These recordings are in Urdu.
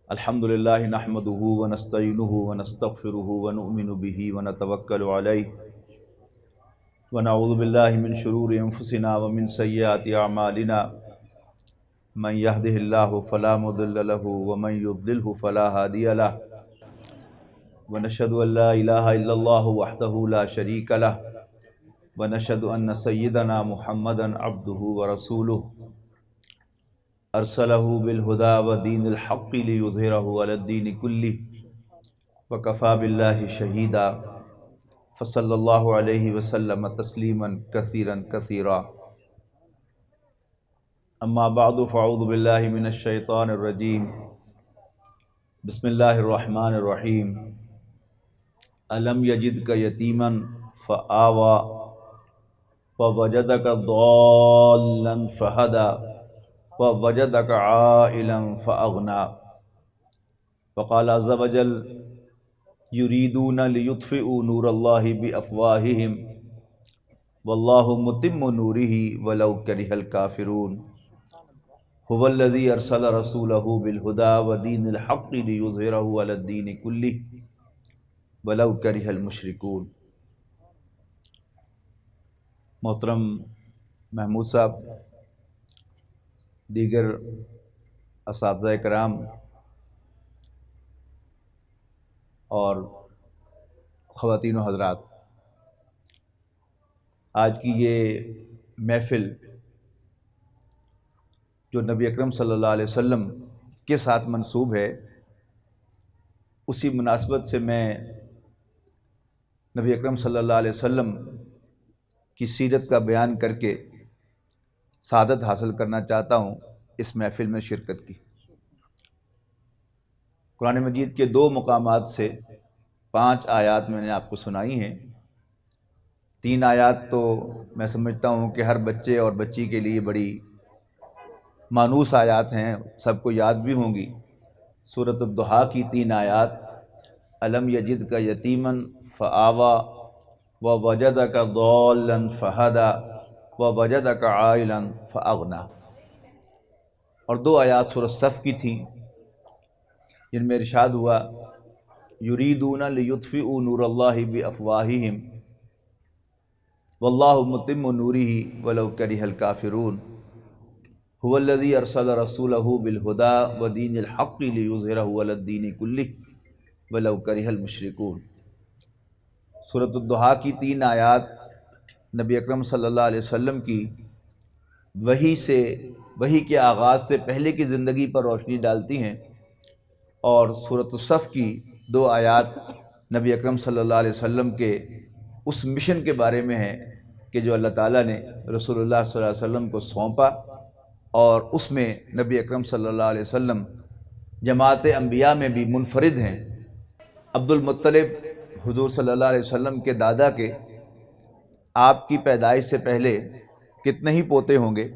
الحمدللہ نحمدہ ونستعینہ ونستغفرہ ونؤمن بہ ونتوکل علیہ ونعوذ باللہ من شرور انفسنا ومن سیئات اعمالنا من یہدہ اللہ فلا مضل لہ ومن یضللہ فلا ہادی لہ ونشہد ان لا الہ الا اللہ وحدہ لا شریک لہ ونشہد ان سیدنا محمدا عبدہ ورسولہ ارسلہ بالہدی ودین الحق لیظہرہ علی الدین کلہ وکفی باللہ شہیدا فصلی اللہ علیہ وسلم تسلیما کثیرا کثیرا اما بعد فاعوذ باللہ من الشیطان الرجیم بسم اللہ الرحمن الرحیم الم یجدک یتیما فآوی ووجدک ضالا فہدی ووجدک عائلا فأغنی وقال عز وجل یریدون لیطفئوا نور اللہ بافواہہم واللہ متم نورہ ولو کرہ الکافرون هو الذی ارسل رسولہ بالہدی ودین الحق لیظہرہ علی الدین کلہ ولو کرہ المشرکون۔ محترم محمود صاحب، دیگر اساتذہ کرام اور خواتین و حضرات، آج کی یہ محفل جو نبی اکرم صلی اللہ علیہ وسلم کے ساتھ منسوب ہے، اسی مناسبت سے میں نبی اکرم صلی اللہ علیہ وسلم کی سیرت کا بیان کر کے سعادت حاصل کرنا چاہتا ہوں اس محفل میں شرکت کی۔ قرآن مجید کے 2 مقامات سے 5 آیات میں نے آپ کو سنائی ہیں۔ 3 آیات تو میں سمجھتا ہوں کہ ہر بچے اور بچی کے لیے بڑی مانوس آیات ہیں، سب کو یاد بھی ہوں گی۔ سورۃ الضحیٰ کی 3 آیات، الم یجدک یتیما فآوی ووجدک ضالا فہدی ووجدک عائلا فأغنی، اور 2 آیات سورۃ صف کی تھیں جن میں ارشاد ہوا یریدون لیطفئوا نور اللہ بافواہہم واللہ متم نورہ ولو کرہ الکافرون هو الذی ارسل رسولہ بالہدی ودین الحق لیظہرہ علی الدین کلہ ولو کرہ المشرکون۔ سورۃ الضحیٰ کی 3 آیات نبی اکرم صلی اللہ علیہ وسلم کی وحی کے آغاز سے پہلے کی زندگی پر روشنی ڈالتی ہیں، اور سورۃ الصف کی 2 آیات نبی اکرم صلی اللہ علیہ وسلم کے اس مشن کے بارے میں ہیں کہ جو اللہ تعالیٰ نے رسول اللہ صلی اللہ علیہ وسلم کو سونپا، اور اس میں نبی اکرم صلی اللہ علیہ وسلم جماعت انبیاء میں بھی منفرد ہیں۔ عبد المطلب حضور صلی اللہ علیہ وسلم کے دادا کے آپ کی پیدائش سے پہلے کتنے ہی پوتے ہوں گے،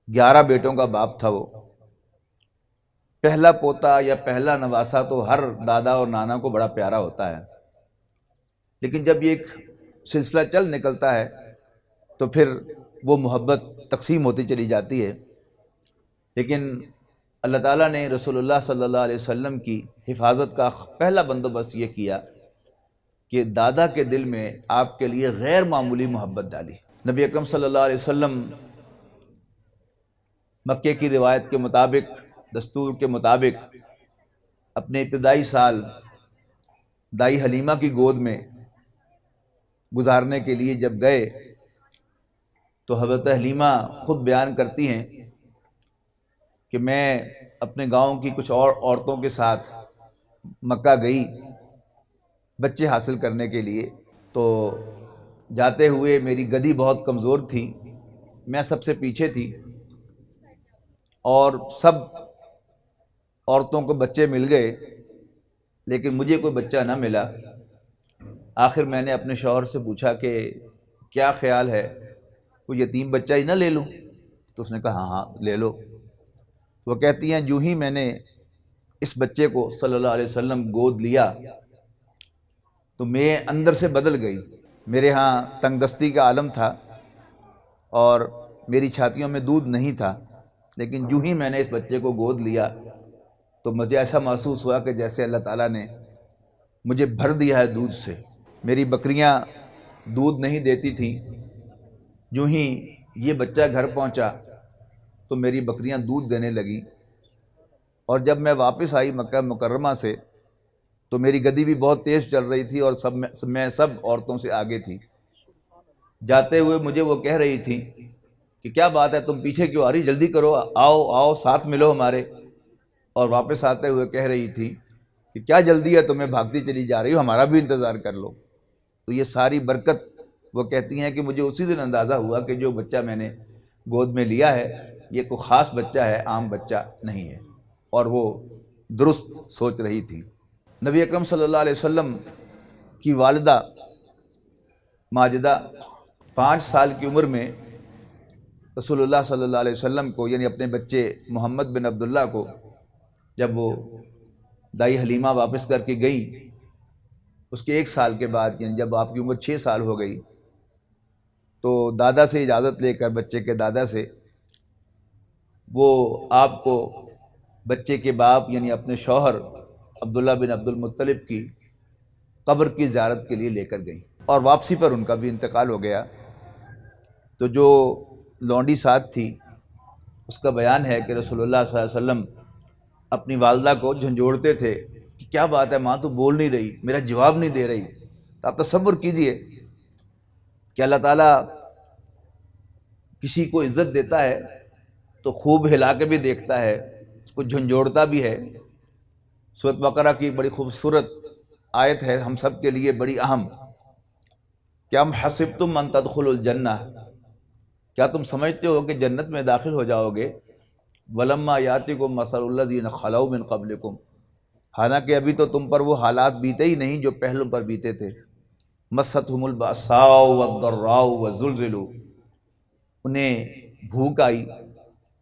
11 بیٹوں کا باپ تھا وہ۔ پہلا پوتا یا پہلا نواسا تو ہر دادا اور نانا کو بڑا پیارا ہوتا ہے، لیکن جب یہ ایک سلسلہ چل نکلتا ہے تو پھر وہ محبت تقسیم ہوتی چلی جاتی ہے۔ لیکن اللہ تعالیٰ نے رسول اللہ صلی اللہ علیہ وسلم کی حفاظت کا پہلا بندوبست یہ کیا کہ دادا کے دل میں آپ کے لیے غیر معمولی محبت ڈالی۔ نبی اکرم صلی اللہ علیہ وسلم مکے کی روایت کے مطابق، دستور کے مطابق، اپنے ابتدائی سال دائی حلیمہ کی گود میں گزارنے کے لیے جب گئے تو حضرت حلیمہ خود بیان کرتی ہیں کہ میں اپنے گاؤں کی کچھ اور عورتوں کے ساتھ مکہ گئی بچے حاصل کرنے کے لیے، تو جاتے ہوئے میری گدی بہت کمزور تھی، میں سب سے پیچھے تھی، اور سب عورتوں کو بچے مل گئے لیکن مجھے کوئی بچہ نہ ملا۔ آخر میں نے اپنے شوہر سے پوچھا کہ کیا خیال ہے، کوئی یتیم بچہ ہی نہ لے لوں؟ تو اس نے کہا ہاں لے لو۔ وہ کہتی ہیں جو ہی میں نے اس بچے کو صلی اللہ علیہ وسلم گود لیا تو میں اندر سے بدل گئی، میرے ہاں تنگ دستی کا عالم تھا اور میری چھاتیوں میں دودھ نہیں تھا، لیکن جو ہی میں نے اس بچے کو گود لیا تو مجھے ایسا محسوس ہوا کہ جیسے اللہ تعالیٰ نے مجھے بھر دیا ہے دودھ سے۔ میری بکریاں دودھ نہیں دیتی تھیں، جو ہی یہ بچہ گھر پہنچا تو میری بکریاں دودھ دینے لگیں، اور جب میں واپس آئی مکہ مکرمہ سے تو میری گدی بھی بہت تیز چل رہی تھی اور میں سب عورتوں سے آگے تھی۔ جاتے ہوئے مجھے وہ کہہ رہی تھی کہ کیا بات ہے، تم پیچھے کیوں آ رہی، جلدی کرو، آؤ آؤ ساتھ ملو ہمارے۔ اور واپس آتے ہوئے کہہ رہی تھی کہ کیا جلدی ہے تمہیں، بھاگتی چلی جا رہی ہو، ہمارا بھی انتظار کر لو۔ تو یہ ساری برکت، وہ کہتی ہیں کہ مجھے اسی دن اندازہ ہوا کہ جو بچہ میں نے گود میں لیا ہے یہ کوئی خاص بچہ ہے، عام بچہ نہیں ہے، اور وہ درست سوچ رہی تھی۔ نبی اکرم صلی اللہ علیہ وسلم کی والدہ ماجدہ 5 سال کی عمر میں رسول اللہ صلی اللہ علیہ وسلم کو، یعنی اپنے بچے محمد بن عبداللہ کو، جب وہ دائی حلیمہ واپس کر کے گئی، اس کے 1 سال کے بعد، یعنی جب آپ کی عمر 6 سال ہو گئی، تو دادا سے اجازت لے کر، بچے کے دادا سے، وہ آپ کو بچے کے باپ یعنی اپنے شوہر عبداللہ بن عبد المطلب کی قبر کی زیارت کے لیے لے کر گئیں، اور واپسی پر ان کا بھی انتقال ہو گیا۔ تو جو لونڈی ساتھ تھی، اس کا بیان ہے کہ رسول اللہ صلی اللہ علیہ وسلم اپنی والدہ کو جھنجھوڑتے تھے کہ کیا بات ہے ماں، تو بول نہیں رہی، میرا جواب نہیں دے رہی۔ تو آپ تصور کیجئے کہ اللہ تعالیٰ کسی کو عزت دیتا ہے تو خوب ہلا کے بھی دیکھتا ہے، اس کو جھنجھوڑتا بھی ہے۔ سورۃ بقرہ کی بڑی خوبصورت آیت ہے، ہم سب کے لیے بڑی اہم، کہ ام حسبتم ان تدخلوا الجنہ، کیا تم سمجھتے ہو کہ جنت میں داخل ہو جاؤ گے؟ ولما یاتکم مثل الذین خلوا من قبلکم، حالانکہ ابھی تو تم پر وہ حالات بیتے ہی نہیں جو پہلوں پر بیتے تھے۔ مستھم البأساء والضراء وزلزلوا، انہیں بھوک آئی،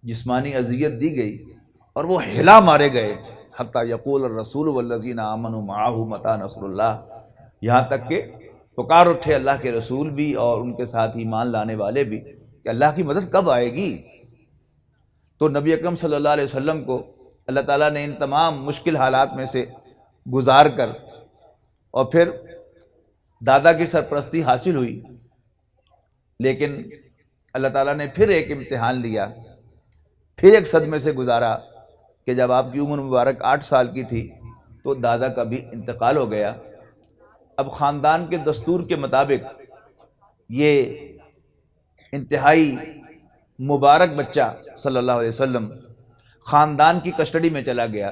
جسمانی اذیت دی گئی، اور وہ ہلا مارے گئے، حتی یقول الرسول والذین آمنوا معہ متی نصر اللہ، یہاں تک کہ پکار اٹھے اللہ کے رسول بھی اور ان کے ساتھ ایمان لانے والے بھی کہ اللہ کی مدد کب آئے گی۔ تو نبی اکرم صلی اللہ علیہ وسلم کو اللہ تعالیٰ نے ان تمام مشکل حالات میں سے گزار کر، اور پھر دادا کی سرپرستی حاصل ہوئی، لیکن اللہ تعالیٰ نے پھر ایک امتحان لیا، پھر ایک صدمے سے گزارا کہ جب آپ کی عمر مبارک 8 سال کی تھی تو دادا کا بھی انتقال ہو گیا۔ اب خاندان کے دستور کے مطابق یہ انتہائی مبارک بچہ صلی اللہ علیہ وسلم خاندان کی کسٹڈی میں چلا گیا،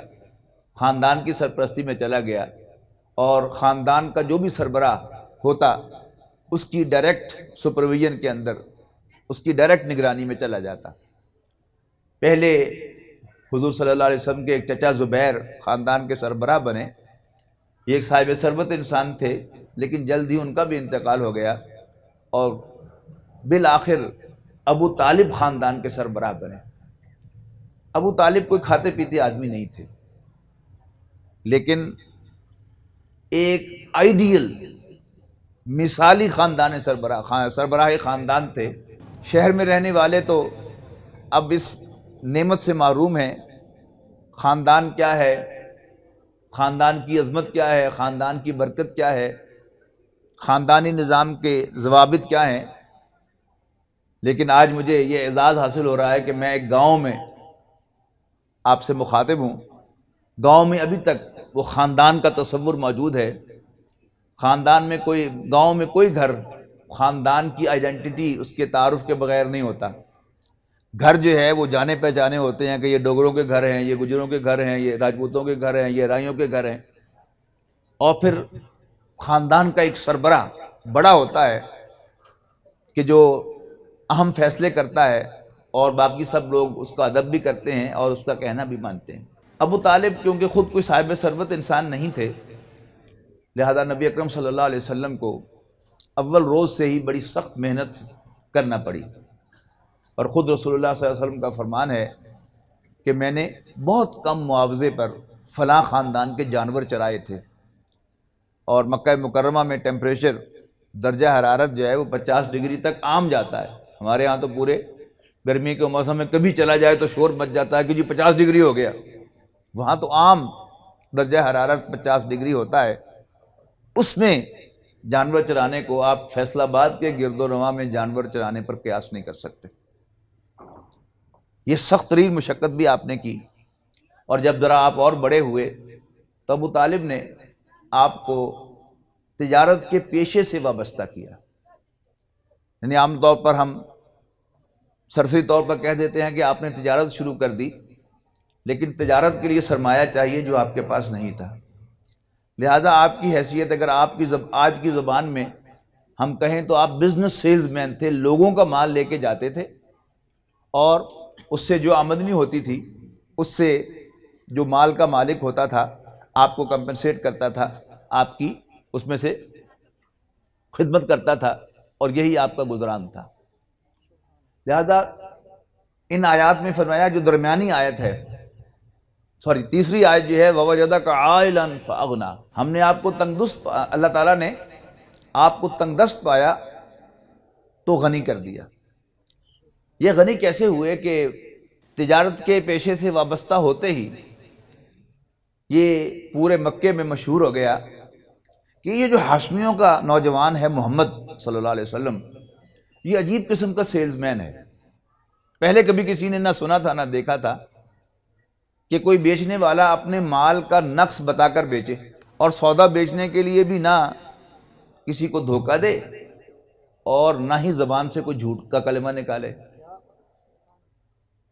خاندان کی سرپرستی میں چلا گیا، اور خاندان کا جو بھی سربراہ ہوتا اس کی ڈائریکٹ سپرویژن کے اندر، اس کی ڈائریکٹ نگرانی میں چلا جاتا۔ پہلے حضور صلی اللہ علیہ وسلم کے ایک چچا زبیر خاندان کے سربراہ بنے، یہ ایک صاحب ثروت انسان تھے، لیکن جلد ہی ان کا بھی انتقال ہو گیا، اور بالآخر ابو طالب خاندان کے سربراہ بنے۔ ابو طالب کوئی کھاتے پیتے آدمی نہیں تھے، لیکن ایک آئیڈیل مثالی خاندان سربراہ خاندان تھے۔ شہر میں رہنے والے تو اب اس نعمت سے محروم ہیں۔ خاندان کیا ہے، خاندان کی عظمت کیا ہے، خاندان کی برکت کیا ہے، خاندانی نظام کے ضوابط کیا ہیں، لیکن آج مجھے یہ اعزاز حاصل ہو رہا ہے کہ میں ایک گاؤں میں آپ سے مخاطب ہوں۔ گاؤں میں ابھی تک وہ خاندان کا تصور موجود ہے۔ خاندان میں گاؤں میں کوئی گھر خاندان کی آئیڈینٹی، اس کے تعارف کے بغیر نہیں ہوتا۔ گھر جو ہے وہ جانے پہچانے ہوتے ہیں کہ یہ ڈوگروں کے گھر ہیں، یہ گجروں کے گھر ہیں، یہ راجپوتوں کے گھر ہیں، یہ رائیوں کے گھر ہیں، اور پھر خاندان کا ایک سربراہ بڑا ہوتا ہے کہ جو اہم فیصلے کرتا ہے، اور باقی سب لوگ اس کا ادب بھی کرتے ہیں اور اس کا کہنا بھی مانتے ہیں۔ ابو طالب کیونکہ خود کوئی صاحب ثروت انسان نہیں تھے، لہذا نبی اکرم صلی اللہ علیہ وسلم کو اول روز سے ہی بڑی سخت محنت کرنا پڑی، اور خود رسول اللہ صلی اللہ علیہ وسلم کا فرمان ہے کہ میں نے بہت کم معاوضے پر فلاں خاندان کے جانور چرائے تھے، اور مکہ مکرمہ میں ٹیمپریچر درجہ حرارت جو ہے وہ 50 ڈگری تک عام جاتا ہے، ہمارے ہاں تو پورے گرمی کے موسم میں کبھی چلا جائے تو شور مچ جاتا ہے کہ جی 50 ڈگری ہو گیا، وہاں تو عام درجہ حرارت 50 ڈگری ہوتا ہے۔ اس میں جانور چرانے کو آپ فیصل آباد کے گرد و نواح میں جانور چرانے پر قیاس نہیں کر سکتے۔ یہ سخت ترین مشقت بھی آپ نے کی، اور جب ذرا آپ اور بڑے ہوئے تو ابو طالب نے آپ کو تجارت کے پیشے سے وابستہ کیا۔ یعنی عام طور پر ہم سرسری طور پر کہہ دیتے ہیں کہ آپ نے تجارت شروع کر دی، لیکن تجارت کے لیے سرمایہ چاہیے جو آپ کے پاس نہیں تھا، لہذا آپ کی حیثیت اگر آپ کی آج کی زبان میں ہم کہیں تو آپ بزنس سیلز مین تھے، لوگوں کا مال لے کے جاتے تھے اور اس سے جو آمدنی ہوتی تھی اس سے جو مال کا مالک ہوتا تھا آپ کو کمپنسیٹ کرتا تھا، آپ کی اس میں سے خدمت کرتا تھا، اور یہی آپ کا گزران تھا۔ لہذا ان آیات میں فرمایا، جو درمیانی آیت ہے، تیسری آیت جو ہے وَوَجَدَكَ عَائِلًا فَأَغْنَىٰ، ہم نے آپ کو تنگدست، اللہ تعالیٰ نے آپ کو تنگدست پایا تو غنی کر دیا۔ یہ غنی کیسے ہوئے کہ تجارت کے پیشے سے وابستہ ہوتے ہی یہ پورے مکے میں مشہور ہو گیا کہ یہ جو ہاشمیوں کا نوجوان ہے محمد صلی اللہ علیہ وسلم، یہ عجیب قسم کا سیلز مین ہے۔ پہلے کبھی کسی نے نہ سنا تھا نہ دیکھا تھا کہ کوئی بیچنے والا اپنے مال کا نقص بتا کر بیچے، اور سودا بیچنے کے لیے بھی نہ کسی کو دھوکہ دے اور نہ ہی زبان سے کوئی جھوٹ کا کلمہ نکالے۔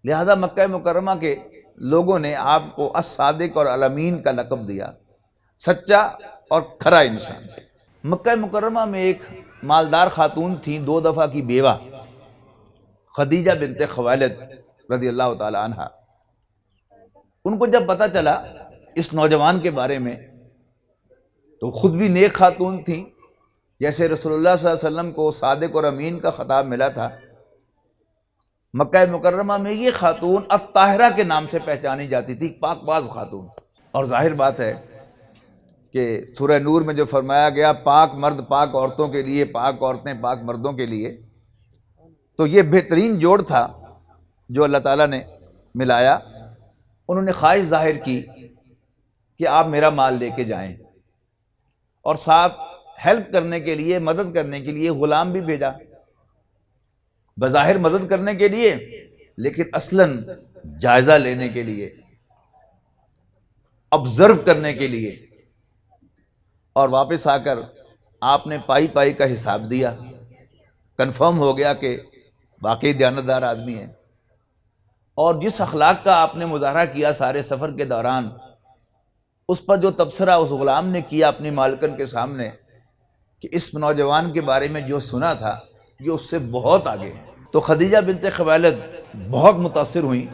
لہذا مکہ مکرمہ کے لوگوں نے آپ کو الصادق اور الامین کا لقب دیا، سچا اور کھرا انسان۔ مکہ مکرمہ میں ایک مالدار خاتون تھیں، 2 دفعہ کی بیوہ، خدیجہ بنت خویلد رضی اللہ تعالی عنہ۔ ان کو جب پتہ چلا اس نوجوان کے بارے میں تو خود بھی نیک خاتون تھیں، جیسے رسول اللہ صلی اللہ علیہ وسلم کو صادق اور امین کا خطاب ملا تھا، مکہ مکرمہ میں یہ خاتون الطاہرہ کے نام سے پہچانی جاتی تھی، پاک باز خاتون۔ اور ظاہر بات ہے کہ سورہ نور میں جو فرمایا گیا پاک مرد پاک عورتوں کے لیے، پاک عورتیں پاک مردوں کے لیے، تو یہ بہترین جوڑ تھا جو اللہ تعالیٰ نے ملایا۔ انہوں نے خواہش ظاہر کی کہ آپ میرا مال لے کے جائیں، اور ساتھ ہیلپ کرنے کے لیے، مدد کرنے کے لیے غلام بھی بھیجا، بظاہر مدد کرنے کے لیے لیکن اصلاً جائزہ لینے کے لیے، آبزرو کرنے کے لیے۔ اور واپس آ کر آپ نے پائی پائی کا حساب دیا، کنفرم ہو گیا کہ واقعی دیانتدار آدمی ہے۔ اور جس اخلاق کا آپ نے مظاہرہ کیا سارے سفر کے دوران، اس پر جو تبصرہ اس غلام نے کیا اپنی مالکن کے سامنے کہ اس نوجوان کے بارے میں جو سنا تھا یہ اس سے بہت آگے ہے، تو خدیجہ بنت خویلد بہت متاثر ہوئیں،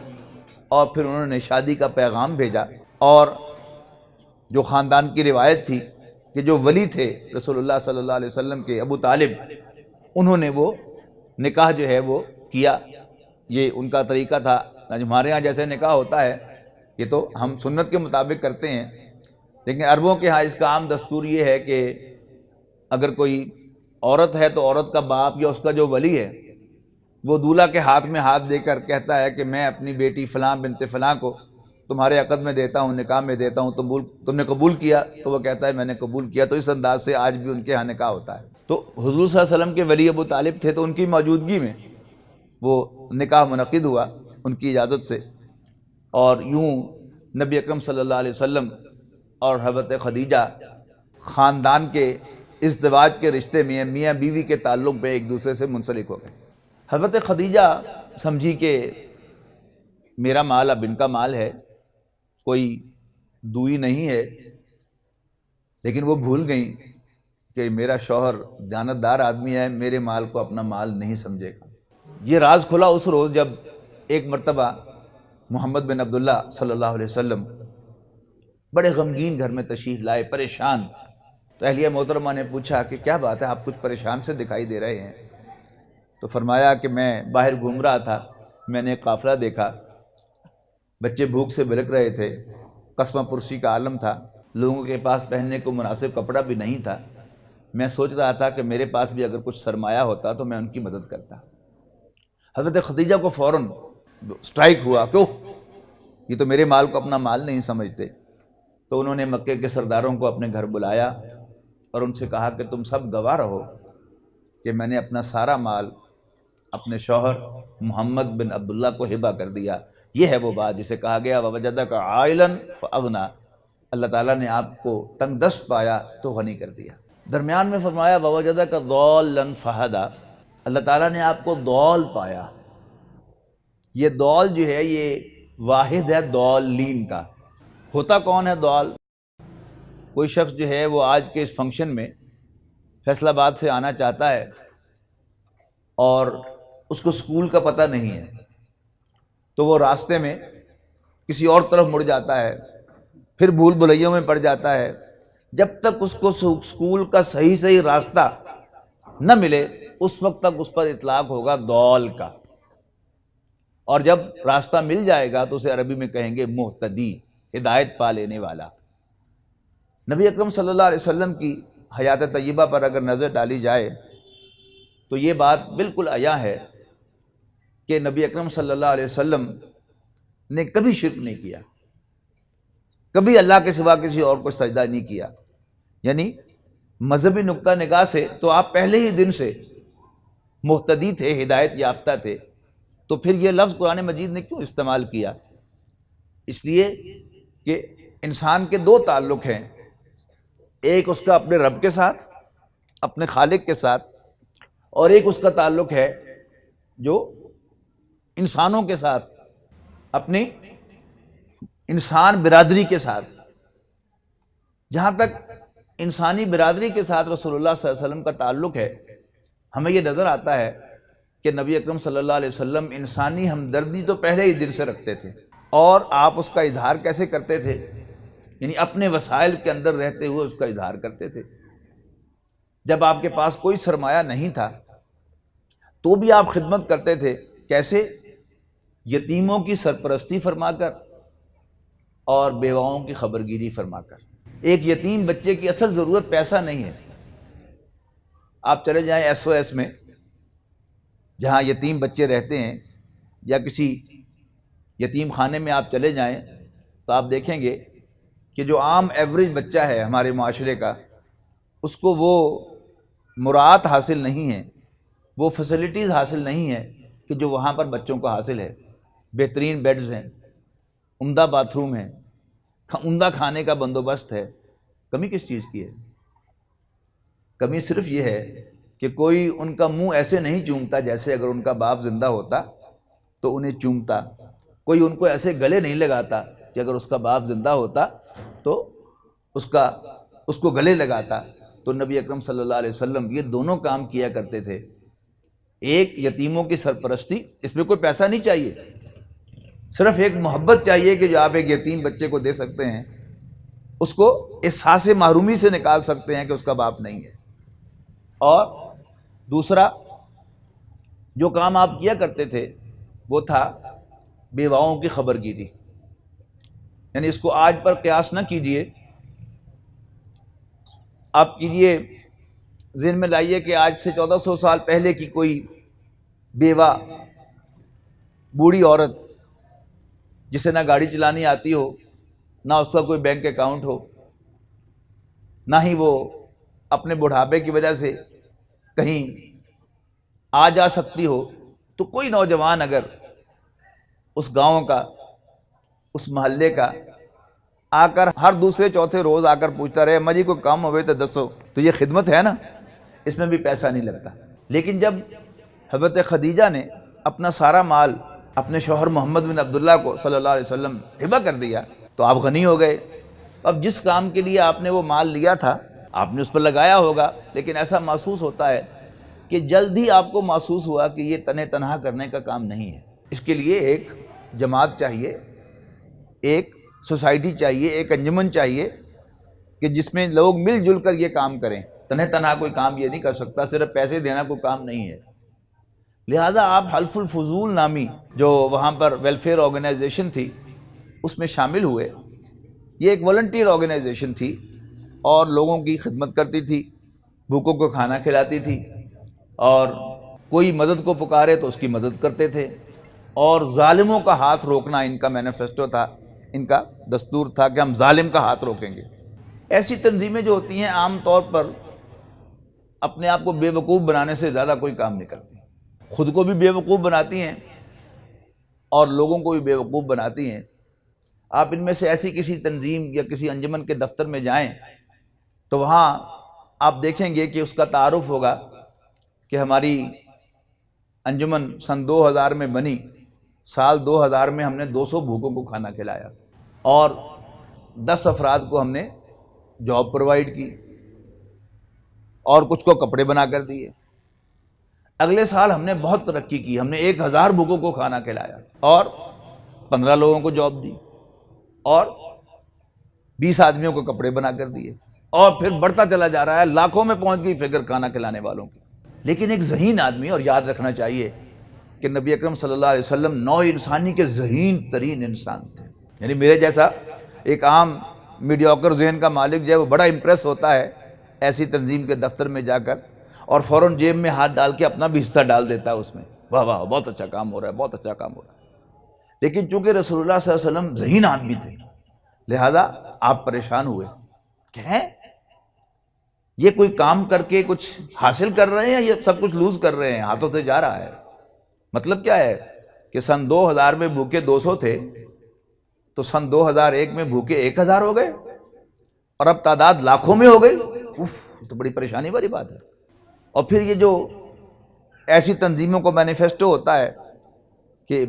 اور پھر انہوں نے شادی کا پیغام بھیجا۔ اور جو خاندان کی روایت تھی کہ جو ولی تھے رسول اللہ صلی اللہ علیہ وسلم کے، ابو طالب، انہوں نے وہ نکاح جو ہے وہ کیا۔ یہ ان کا طریقہ تھا۔ ہمارے ہاں جیسے نکاح ہوتا ہے یہ تو ہم سنت کے مطابق کرتے ہیں، لیکن عربوں کے ہاں اس کا عام دستور یہ ہے کہ اگر کوئی عورت ہے تو عورت کا باپ یا اس کا جو ولی ہے وہ دولہا کے ہاتھ میں ہاتھ دے کر کہتا ہے کہ میں اپنی بیٹی فلاں بنت فلاں کو تمہارے عقد میں دیتا ہوں، نکاح میں دیتا ہوں، تم نے قبول کیا؟ تو وہ کہتا ہے میں نے قبول کیا۔ تو اس انداز سے آج بھی ان کے ہاں نکاح ہوتا ہے۔ تو حضور صلی اللہ علیہ وسلم کے ولی ابو طالب تھے، تو ان کی موجودگی میں وہ نکاح منعقد ہوا ان کی اجازت سے، اور یوں نبی اکرم صلی اللہ علیہ وسلم اور حضرت خدیجہ خاندان کے ازدواج کے رشتے میں، میاں بیوی کے تعلق میں ایک دوسرے سے منسلک ہو گئے۔ حضرت خدیجہ سمجھی کہ میرا مال اب ان کا مال ہے، کوئی دوئی نہیں ہے، لیکن وہ بھول گئیں کہ میرا شوہر دیانتدار آدمی ہے، میرے مال کو اپنا مال نہیں سمجھے گا۔ یہ راز کھلا اس روز جب ایک مرتبہ محمد بن عبداللہ صلی اللہ علیہ وسلم بڑے غمگین گھر میں تشریف لائے، پریشان۔ تو اہلیہ محترمہ نے پوچھا کہ کیا بات ہے، آپ کچھ پریشان سے دکھائی دے رہے ہیں؟ تو فرمایا کہ میں باہر گھوم رہا تھا، میں نے ایک قافلہ دیکھا، بچے بھوک سے بلک رہے تھے، قسمہ پرسی کا عالم تھا، لوگوں کے پاس پہننے کو مناسب کپڑا بھی نہیں تھا۔ میں سوچ رہا تھا کہ میرے پاس بھی اگر کچھ سرمایہ ہوتا تو میں ان کی مدد کرتا۔ حضرت خدیجہ کو فوراً سٹرائک ہوا، کیوں؟ یہ تو میرے مال کو اپنا مال نہیں سمجھتے۔ تو انہوں نے مکے کے سرداروں کو اپنے گھر بلایا اور ان سے کہا کہ تم سب گواہ رہو کہ میں نے اپنا سارا مال اپنے شوہر محمد بن عبداللہ کو ہبہ کر دیا۔ یہ ہے وہ بات جسے کہا گیا وَوَجَدَكَ عَائِلًا فَأَغْنَىٰ، اللہ تعالیٰ نے آپ کو تنگ دست پایا تو غنی کر دیا۔ درمیان میں فرمایا وَوَجَدَكَ ضَالًّا فَهَدَىٰ، اللہ تعالیٰ نے آپ کو ضال پایا۔ یہ ضال جو ہے یہ واحد ہے ضالین کا۔ ہوتا کون ہے ضال؟ کوئی شخص جو ہے وہ آج کے اس فنکشن میں فیصل آباد سے آنا چاہتا ہے اور اس کو اسکول کا پتہ نہیں ہے، تو وہ راستے میں کسی اور طرف مڑ جاتا ہے، پھر بھول بھلیوں میں پڑ جاتا ہے۔ جب تک اس کو اسکول کا صحیح راستہ نہ ملے اس وقت تک اس پر اطلاق ہوگا ضال کا، اور جب راستہ مل جائے گا تو اسے عربی میں کہیں گے مہتدی، ہدایت پا لینے والا۔ نبی اکرم صلی اللہ علیہ وسلم کی حیات طیبہ پر اگر نظر ڈالی جائے تو یہ بات بالکل عیاں ہے کہ نبی اکرم صلی اللہ علیہ وسلم نے کبھی شرک نہیں کیا، کبھی اللہ کے سوا کسی اور کو سجدہ نہیں کیا۔ یعنی مذہبی نقطہ نگاہ سے تو آپ پہلے ہی دن سے مہتدی تھے، ہدایت یافتہ تھے، تو پھر یہ لفظ قرآن مجید نے کیوں استعمال کیا؟ اس لیے کہ انسان کے دو تعلق ہیں، ایک اس کا اپنے رب کے ساتھ، اپنے خالق کے ساتھ، اور ایک اس کا تعلق ہے جو انسانوں کے ساتھ، اپنی انسان برادری کے ساتھ۔ جہاں تک انسانی برادری کے ساتھ رسول اللہ صلی اللہ علیہ وسلم کا تعلق ہے، ہمیں یہ نظر آتا ہے کہ نبی اکرم صلی اللہ علیہ وسلم انسانی ہمدردی تو پہلے ہی دن سے رکھتے تھے، اور آپ اس کا اظہار کیسے کرتے تھے؟ یعنی اپنے وسائل کے اندر رہتے ہوئے اس کا اظہار کرتے تھے۔ جب آپ کے پاس کوئی سرمایہ نہیں تھا تو بھی آپ خدمت کرتے تھے، کیسے؟ یتیموں کی سرپرستی فرما کر اور بیواؤں کی خبرگیری فرما کر۔ ایک یتیم بچے کی اصل ضرورت پیسہ نہیں ہے۔ آپ چلے جائیں SOS میں، جہاں یتیم بچے رہتے ہیں، یا کسی یتیم خانے میں آپ چلے جائیں تو آپ دیکھیں گے کہ جو عام ایوریج بچہ ہے ہمارے معاشرے کا، اس کو وہ مراعات حاصل نہیں ہے، وہ فیسلٹیز حاصل نہیں ہے کہ جو وہاں پر بچوں کو حاصل ہے۔ بہترین بیڈز ہیں، عمدہ باتھ روم ہیں، عمدہ کھانے کا بندوبست ہے۔ کمی کس چیز کی ہے؟ کمی صرف یہ ہے کہ کوئی ان کا منہ ایسے نہیں چومتا جیسے اگر ان کا باپ زندہ ہوتا تو انہیں چومتا، کوئی ان کو ایسے گلے نہیں لگاتا کہ اگر اس کا باپ زندہ ہوتا تو اس کو گلے لگاتا۔ تو نبی اکرم صلی اللہ علیہ وسلم یہ دونوں کام کیا کرتے تھے، ایک یتیموں کی سرپرستی، اس میں کوئی پیسہ نہیں چاہیے، صرف ایک محبت چاہیے کہ جو آپ ایک یتیم بچے کو دے سکتے ہیں، اس کو احساس محرومی سے نکال سکتے ہیں کہ اس کا باپ نہیں ہے۔ اور دوسرا جو کام آپ کیا کرتے تھے وہ تھا بیواؤں کی خبرگیری۔ یعنی اس کو آج پر قیاس نہ کیجئے، آپ کیجئے، ذہن میں لائیے کہ آج سے 1400 سال پہلے کی کوئی بیوہ بوڑھی عورت جسے نہ گاڑی چلانی آتی ہو، نہ اس کا کوئی بینک اکاؤنٹ ہو، نہ ہی وہ اپنے بڑھاپے کی وجہ سے کہیں آ جا سکتی ہو، تو کوئی نوجوان اگر اس گاؤں کا، اس محلے کا آ کر ہر دوسرے چوتھے روز آ کر پوچھتا رہے اما جی کو کام ہوئے تو دسو، تو یہ خدمت ہے نا، اس میں بھی پیسہ نہیں لگتا۔ لیکن جب حضرت خدیجہ نے اپنا سارا مال اپنے شوہر محمد بن عبداللہ کو صلی اللہ علیہ وسلم ہبہ کر دیا تو آپ غنی ہو گئے۔ اب جس کام کے لیے آپ نے وہ مال لیا تھا آپ نے اس پر لگایا ہوگا، لیکن ایسا محسوس ہوتا ہے کہ جلد ہی آپ کو محسوس ہوا کہ یہ تنہ تنہا کرنے کا کام نہیں ہے، اس کے لیے ایک جماعت چاہیے، ایک سوسائٹی چاہیے، ایک انجمن چاہیے کہ جس میں لوگ مل جل کر یہ کام کریں۔ تنہ تنہا کوئی کام یہ نہیں کر سکتا، صرف پیسے دینا کوئی کام نہیں ہے۔ لہذا آپ حلف الفضول نامی جو وہاں پر ویلفیئر آرگنائزیشن تھی اس میں شامل ہوئے۔ یہ ایک والنٹیئر آرگنائزیشن تھی اور لوگوں کی خدمت کرتی تھی، بھوکوں کو کھانا کھلاتی تھی اور کوئی مدد کو پکارے تو اس کی مدد کرتے تھے، اور ظالموں کا ہاتھ روکنا ان کا مینیفیسٹو تھا، ان کا دستور تھا کہ ہم ظالم کا ہاتھ روکیں گے۔ ایسی تنظیمیں جو ہوتی ہیں عام طور پر اپنے آپ کو بے وقوف بنانے سے زیادہ کوئی کام نہیں کرتی، خود کو بھی بے وقوف بناتی ہیں اور لوگوں کو بھی بے وقوف بناتی ہیں۔ آپ ان میں سے ایسی کسی تنظیم یا کسی انجمن کے دفتر میں جائیں تو وہاں آپ دیکھیں گے کہ اس کا تعارف ہوگا کہ ہماری انجمن سن 2000 میں بنی، سال 2000 میں ہم نے 200 بھوکوں کو کھانا کھلایا اور 10 افراد کو ہم نے جاب پرووائڈ کی اور کچھ کو کپڑے بنا کر دیے۔ اگلے سال ہم نے بہت ترقی کی، ہم نے 1000 بھوکوں کو کھانا کھلایا اور 15 لوگوں کو جاب دی اور 20 آدمیوں کو کپڑے بنا کر دیے، اور پھر بڑھتا چلا جا رہا ہے، لاکھوں میں پہنچ گئی فگر کھانا کھلانے والوں کی۔ لیکن ایک ذہین آدمی، اور یاد رکھنا چاہیے کہ نبی اکرم صلی اللہ علیہ وسلم نوع انسانی کے ذہین ترین انسان تھے، یعنی میرے جیسا ایک عام میڈیوکر ذہن کا مالک جو ہے وہ بڑا امپریس ہوتا ہے ایسی تنظیم کے دفتر میں جا کر، اور فوراً جیب میں ہاتھ ڈال کے اپنا بھی حصہ ڈال دیتا ہے اس میں، واہ واہ بہت اچھا کام ہو رہا ہے، بہت اچھا کام ہو رہا ہے۔ لیکن چونکہ رسول اللہ صلی اللہ علیہ وسلم ذہین آدمی تھے، لہذا آپ پریشان ہوئے کہ یہ کوئی کام کر کے کچھ حاصل کر رہے ہیں یا یہ سب کچھ لوز کر رہے ہیں، ہاتھوں سے جا رہا ہے۔ مطلب کیا ہے کہ سن 2000 میں بھوکے 200 تھے تو سن 2001 میں بھوکے 1000 ہو گئے اور اب تعداد لاکھوں میں ہو گئی۔ تو بڑی پریشانی والی بات ہے۔ اور پھر یہ جو ایسی تنظیموں کو مینیفیسٹو ہوتا ہے کہ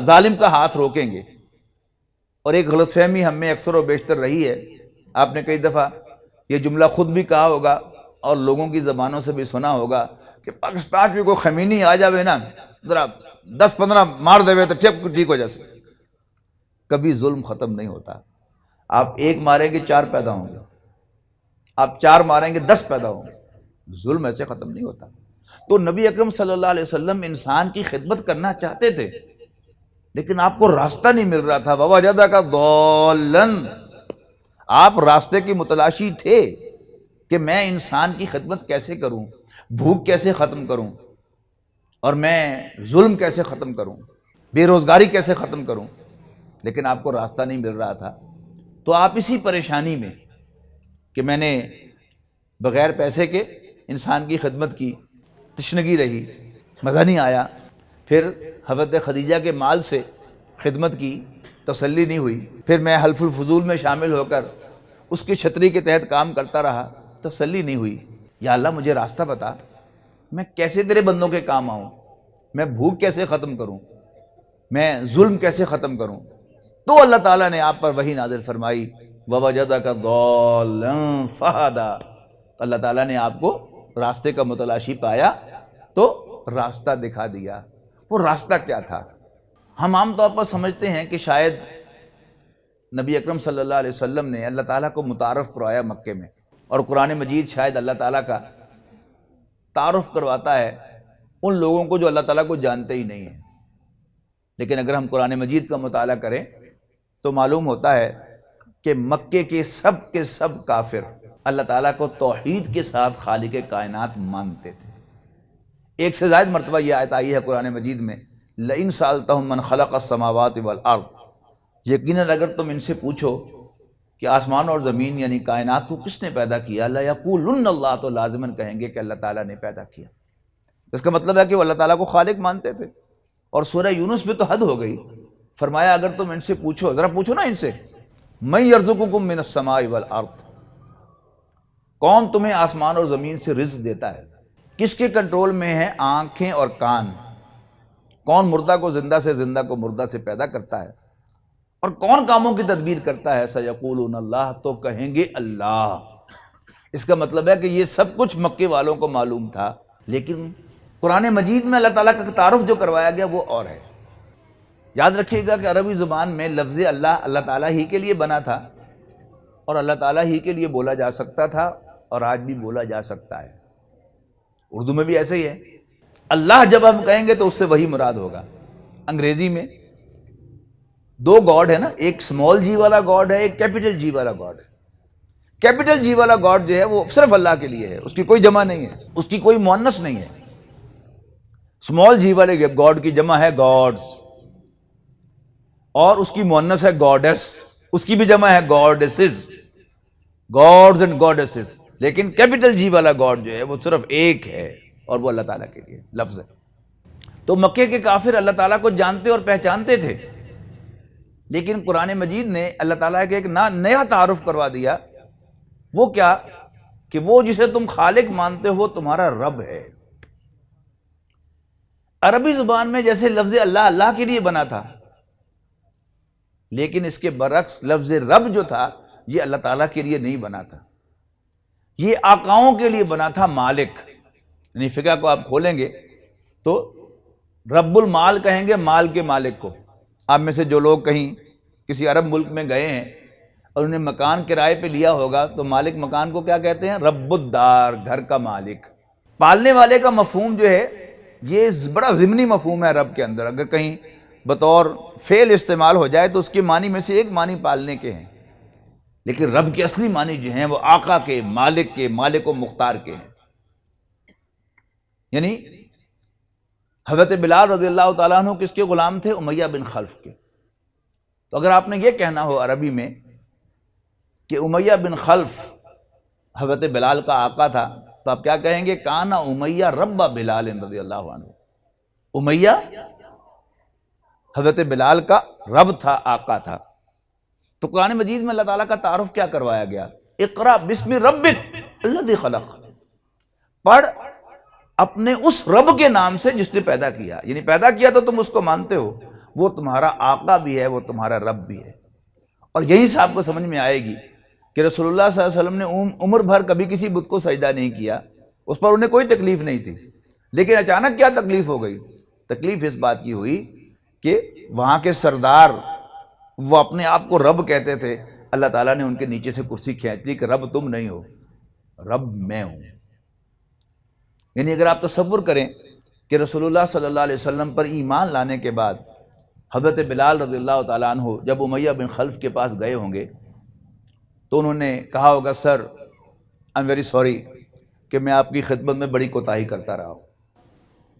ظالم کا ہاتھ روکیں گے، اور ایک غلط فہمی ہم میں اکثر و بیشتر رہی ہے، آپ نے کئی دفعہ یہ جملہ خود بھی کہا ہوگا اور لوگوں کی زبانوں سے بھی سنا ہوگا کہ پاکستان میں کوئی خمینی آ جاوے نا، ذرا 10-15 مار دے تو ٹھیک ہو جائے۔ کبھی ظلم ختم نہیں ہوتا، آپ ایک ماریں گے 4 پیدا ہوں گے، آپ 4 ماریں گے 10 پیدا ہوں گے، ظلم ایسے ختم نہیں ہوتا۔ تو نبی اکرم صلی اللہ علیہ وسلم انسان کی خدمت کرنا چاہتے تھے، لیکن آپ کو راستہ نہیں مل رہا تھا۔ وَوَجَدَكَ ضَالًّا، آپ راستے کی متلاشی تھے کہ میں انسان کی خدمت کیسے کروں، بھوک کیسے ختم کروں، اور میں ظلم کیسے ختم کروں، بے روزگاری کیسے ختم کروں، لیکن آپ کو راستہ نہیں مل رہا تھا۔ تو آپ اسی پریشانی میں کہ میں نے بغیر پیسے کے انسان کی خدمت کی، تشنگی رہی، مزہ نہیں آیا، پھر حضرت خدیجہ کے مال سے خدمت کی، تسلی نہیں ہوئی، پھر میں حلف الفضول میں شامل ہو کر اس کی چھتری کے تحت کام کرتا رہا، تسلی نہیں ہوئی۔ یا اللہ مجھے راستہ بتا، میں کیسے تیرے بندوں کے کام آؤں، میں بھوک کیسے ختم کروں، میں ظلم کیسے ختم کروں۔ تو اللہ تعالیٰ نے آپ پر وحی نازل فرمائی، وَوَجَدَكَ ضَالًّا فَہَدَىٰ، اللہ تعالیٰ نے آپ کو راستے کا متلاشی پایا تو راستہ دکھا دیا۔ وہ راستہ کیا تھا؟ ہم عام طور پر سمجھتے ہیں کہ شاید نبی اکرم صلی اللہ علیہ وسلم نے اللہ تعالیٰ کو متعارف کروایا مکے میں، اور قرآن مجید شاید اللہ تعالیٰ کا تعارف کرواتا ہے ان لوگوں کو جو اللہ تعالیٰ کو جانتے ہی نہیں ہیں۔ لیکن اگر ہم قرآن مجید کا مطالعہ کریں تو معلوم ہوتا ہے کہ مکے کے سب کافر اللہ تعالیٰ کو توحید کے ساتھ خالق کائنات مانتے تھے۔ ایک سے زائد مرتبہ یہ آیت آئی ہے قرآن مجید میں، لئن سألتہم من خلق السماوات والارض، یقیناً اگر تم ان سے پوچھو کہ آسمان اور زمین یعنی کائنات کو کس نے پیدا کیا، لیقولن اللہ، تو لازماً کہیں گے کہ اللہ تعالیٰ نے پیدا کیا۔ اس کا مطلب ہے کہ وہ اللہ تعالیٰ کو خالق مانتے تھے۔ اور سورہ یونس میں تو حد ہو گئی، فرمایا اگر تم ان سے پوچھو، ذرا پوچھو نا ان سے، من یرزقکم من السماء والارض، کون تمہیں آسمان اور زمین سے رزق دیتا ہے، کس کے کنٹرول میں ہے آنکھیں اور کان، کون مردہ کو زندہ سے، زندہ کو مردہ سے پیدا کرتا ہے، اور کون کاموں کی تدبیر کرتا ہے، سیقولون اللہ، تو کہیں گے اللہ۔ اس کا مطلب ہے کہ یہ سب کچھ مکے والوں کو معلوم تھا، لیکن قرآن مجید میں اللہ تعالیٰ کا تعارف جو کروایا گیا وہ اور ہے۔ یاد رکھیے گا کہ عربی زبان میں لفظ اللہ اللہ تعالیٰ ہی کے لیے بنا تھا، اور اللہ تعالیٰ ہی کے لیے بولا جا سکتا تھا، اور آج بھی بولا جا سکتا ہے۔ اردو میں بھی ایسے ہی ہے، اللہ جب ہم کہیں گے تو اس سے وہی مراد ہوگا۔ انگریزی میں 2 گاڈ ہے نا، ایک اسمال جی والا گاڈ ہے، ایک کیپٹل جی والا گاڈ ہے۔ کیپٹل جی والا گاڈ جو ہے وہ صرف اللہ کے لیے ہے، اس کی کوئی جمع نہیں ہے، اس کی کوئی مؤنث نہیں ہے۔ اسمال جی والے گاڈ کی جمع ہے گاڈز، اور اس کی مؤنث ہے گاڈس، اس کی بھی جمع ہے گاڈسز، گاڈز اینڈ گاڈسز، لیکن کیپٹل جی والا گاڈ جو ہے وہ صرف ایک ہے، اور وہ اللہ تعالیٰ کے لیے لفظ ہے۔ تو مکے کے کافر اللہ تعالیٰ کو جانتے اور پہچانتے تھے، لیکن قرآن مجید نے اللہ تعالیٰ کے ایک نیا تعارف کروا دیا، وہ کیا کہ وہ جسے تم خالق مانتے ہو تمہارا رب ہے۔ عربی زبان میں جیسے لفظ اللہ اللہ کے لیے بنا تھا، لیکن اس کے برعکس لفظ رب جو تھا یہ اللہ تعالیٰ کے لیے نہیں بنا تھا، یہ آقاؤں کے لیے بنا تھا، مالک۔ یعنی فقہ کو آپ کھولیں گے تو رب المال کہیں گے مال کے مالک کو۔ آپ میں سے جو لوگ کہیں کسی عرب ملک میں گئے ہیں اور انہیں مکان کرائے پہ لیا ہوگا تو مالک مکان کو کیا کہتے ہیں؟ رب الدار، گھر کا مالک۔ پالنے والے کا مفہوم جو ہے یہ بڑا ضمنی مفہوم ہے رب کے اندر، اگر کہیں بطور فعل استعمال ہو جائے تو اس کے معنی میں سے ایک معنی پالنے کے ہیں، لیکن رب کے اصلی معنی جو ہیں وہ آقا کے، مالک کے، مالک و مختار کے ہیں۔ یعنی حضرت بلال رضی اللہ تعالیٰ عنہ کس کے غلام تھے؟ امیہ بن خلف کے۔ تو اگر آپ نے یہ کہنا ہو عربی میں کہ امیہ بن خلف حضرت بلال کا آقا تھا تو آپ کیا کہیں گے؟ کانا امیہ رب بلال رضی اللہ عنہ، امیہ حضرت بلال کا رب تھا، آقا تھا۔ تو قرآن مجید میں اللہ تعالیٰ کا تعارف کیا کروایا گیا؟ اقرا بسم ربک الذی خلق، پڑھ اپنے اس رب کے نام سے جس نے پیدا کیا۔ یعنی پیدا کیا تو تم اس کو مانتے ہو، وہ تمہارا آقا بھی ہے، وہ تمہارا رب بھی ہے۔ اور یہیں سے آپ کو سمجھ میں آئے گی کہ رسول اللہ صلی اللہ علیہ وسلم نے عمر بھر کبھی کسی بت کو سجدہ نہیں کیا، اس پر انہیں کوئی تکلیف نہیں تھی، لیکن اچانک کیا تکلیف ہو گئی؟ تکلیف اس بات کی ہوئی کہ وہاں کے سردار وہ اپنے آپ کو رب کہتے تھے، اللہ تعالیٰ نے ان کے نیچے سے کرسی کھینچ لی کہ رب تم نہیں ہو، رب میں ہوں۔ یعنی اگر آپ تصور کریں کہ رسول اللہ صلی اللہ علیہ وسلم پر ایمان لانے کے بعد حضرت بلال رضی اللہ تعالیٰ عنہ جب امیہ بن خلف کے پاس گئے ہوں گے تو انہوں نے کہا ہوگا، سر آئی ایم ویری سوری کہ میں آپ کی خدمت میں بڑی کوتاہی کرتا رہا ہوں،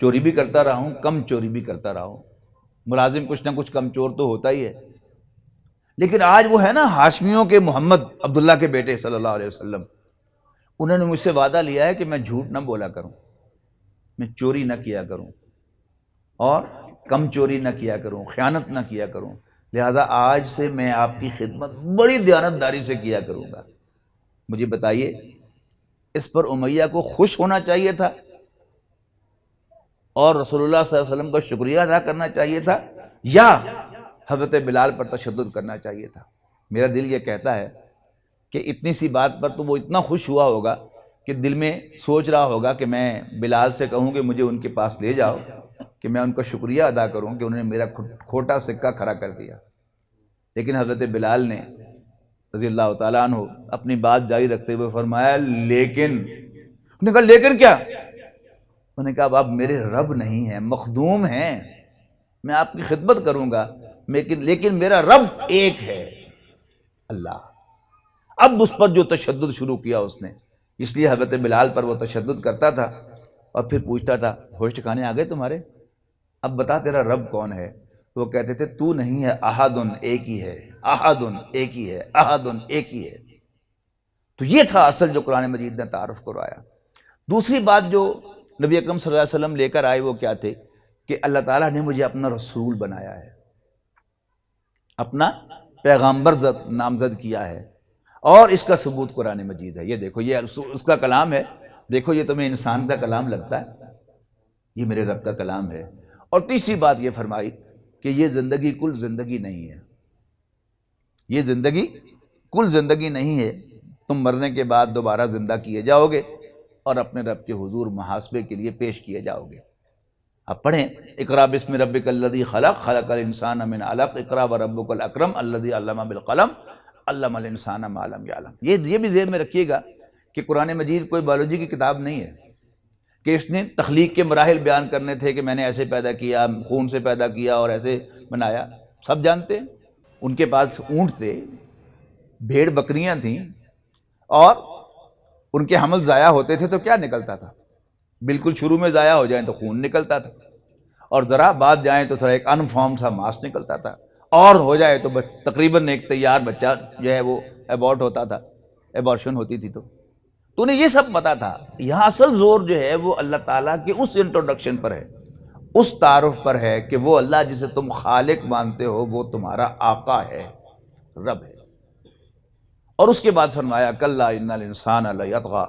چوری بھی کرتا رہا ہوں، کم چوری بھی کرتا رہا ہوں، ملازم کچھ نہ کچھ کم چور تو ہوتا ہی ہے، لیکن آج وہ ہے نا ہاشمیوں کے محمد عبداللہ کے بیٹے صلی اللہ علیہ وسلم، انہوں نے مجھ سے وعدہ لیا ہے کہ میں جھوٹ نہ بولا کروں، میں چوری نہ کیا کروں، اور کم چوری نہ کیا کروں، خیانت نہ کیا کروں، لہذا آج سے میں آپ کی خدمت بڑی دیانتداری سے کیا کروں گا۔ مجھے بتائیے اس پر امیہ کو خوش ہونا چاہیے تھا اور رسول اللہ صلی اللہ علیہ وسلم کا شکریہ ادا کرنا چاہیے تھا، یا حضرت بلال پر تشدد کرنا چاہیے تھا؟ میرا دل یہ کہتا ہے کہ اتنی سی بات پر تو وہ اتنا خوش ہوا ہوگا کہ دل میں سوچ رہا ہوگا کہ میں بلال سے کہوں کہ مجھے ان کے پاس لے جاؤ کہ میں ان کا شکریہ ادا کروں کہ انہوں نے میرا کھوٹا سکہ کھڑا کر دیا۔ لیکن حضرت بلال نے رضی اللہ تعالیٰ عنہ اپنی بات جاری رکھتے ہوئے فرمایا لیکن، انہوں نے کہا لیکن کیا؟ انہوں نے کہا اب آپ میرے رب نہیں ہیں، مخدوم ہیں، میں آپ کی خدمت کروں گا لیکن میرا رب ایک ہے، اللہ۔ اب اس پر جو تشدد شروع کیا اس نے، اس لیے حضرت بلال پر وہ تشدد کرتا تھا اور پھر پوچھتا تھا ہوش ٹھکانے آ گئے تمہارے؟ اب بتا تیرا رب کون ہے؟ تو وہ کہتے تھے تو نہیں ہے، احدن ایک ہی ہے، احدن ایک ہی ہے، احدن ایک ہی ہے۔ تو یہ تھا اصل جو قرآن مجید نے تعارف کروایا۔ دوسری بات جو نبی اکرم صلی اللہ علیہ وسلم لے کر آئے وہ کیا تھے کہ اللہ تعالیٰ نے مجھے اپنا رسول بنایا ہے، اپنا پیغامبر نامزد کیا ہے، اور اس کا ثبوت قرآن مجید ہے۔ یہ دیکھو یہ اس کا کلام ہے، دیکھو یہ تمہیں انسان کا کلام لگتا ہے، یہ میرے رب کا کلام ہے۔ اور تیسری بات یہ فرمائی کہ یہ زندگی کل زندگی نہیں ہے، یہ زندگی کل زندگی نہیں ہے، تم مرنے کے بعد دوبارہ زندہ کیے جاؤ گے اور اپنے رب کے حضور محاسبے کے لیے پیش کیے جاؤ گے۔ اب پڑھیں اقرا بسم ربک الذی خلق، خلق الانسان من علق، اقرا وربک الاکرم الذی علم بالقلم، علم الانسان ما لم یعلم۔ یہ بھی ذہن میں رکھیے گا کہ قرآن مجید کوئی بایولوجی کی کتاب نہیں ہے کہ اس نے تخلیق کے مراحل بیان کرنے تھے کہ میں نے ایسے پیدا کیا، خون سے پیدا کیا اور ایسے بنایا۔ سب جانتے ہیں ان کے پاس اونٹ تھے، بھیڑ بکریاں تھیں، اور ان کے حمل ضائع ہوتے تھے تو کیا نکلتا تھا؟ بالکل شروع میں ضائع ہو جائیں تو خون نکلتا تھا، اور ذرا بعد جائیں تو ایک انفارم سا ماس نکلتا تھا، اور ہو جائے تو تقریباً ایک تیار بچہ جو ہے وہ ایبورٹ ہوتا تھا، ایبورشن ہوتی تھی۔ تو انہیں یہ سب پتا تھا۔ یہاں اصل زور جو ہے وہ اللہ تعالیٰ کے اس انٹروڈکشن پر ہے، اس تعارف پر ہے کہ وہ اللہ جسے تم خالق مانتے ہو وہ تمہارا آقا ہے، رب ہے۔ اور اس کے بعد فرمایا کلا ان الانسان لیطغی،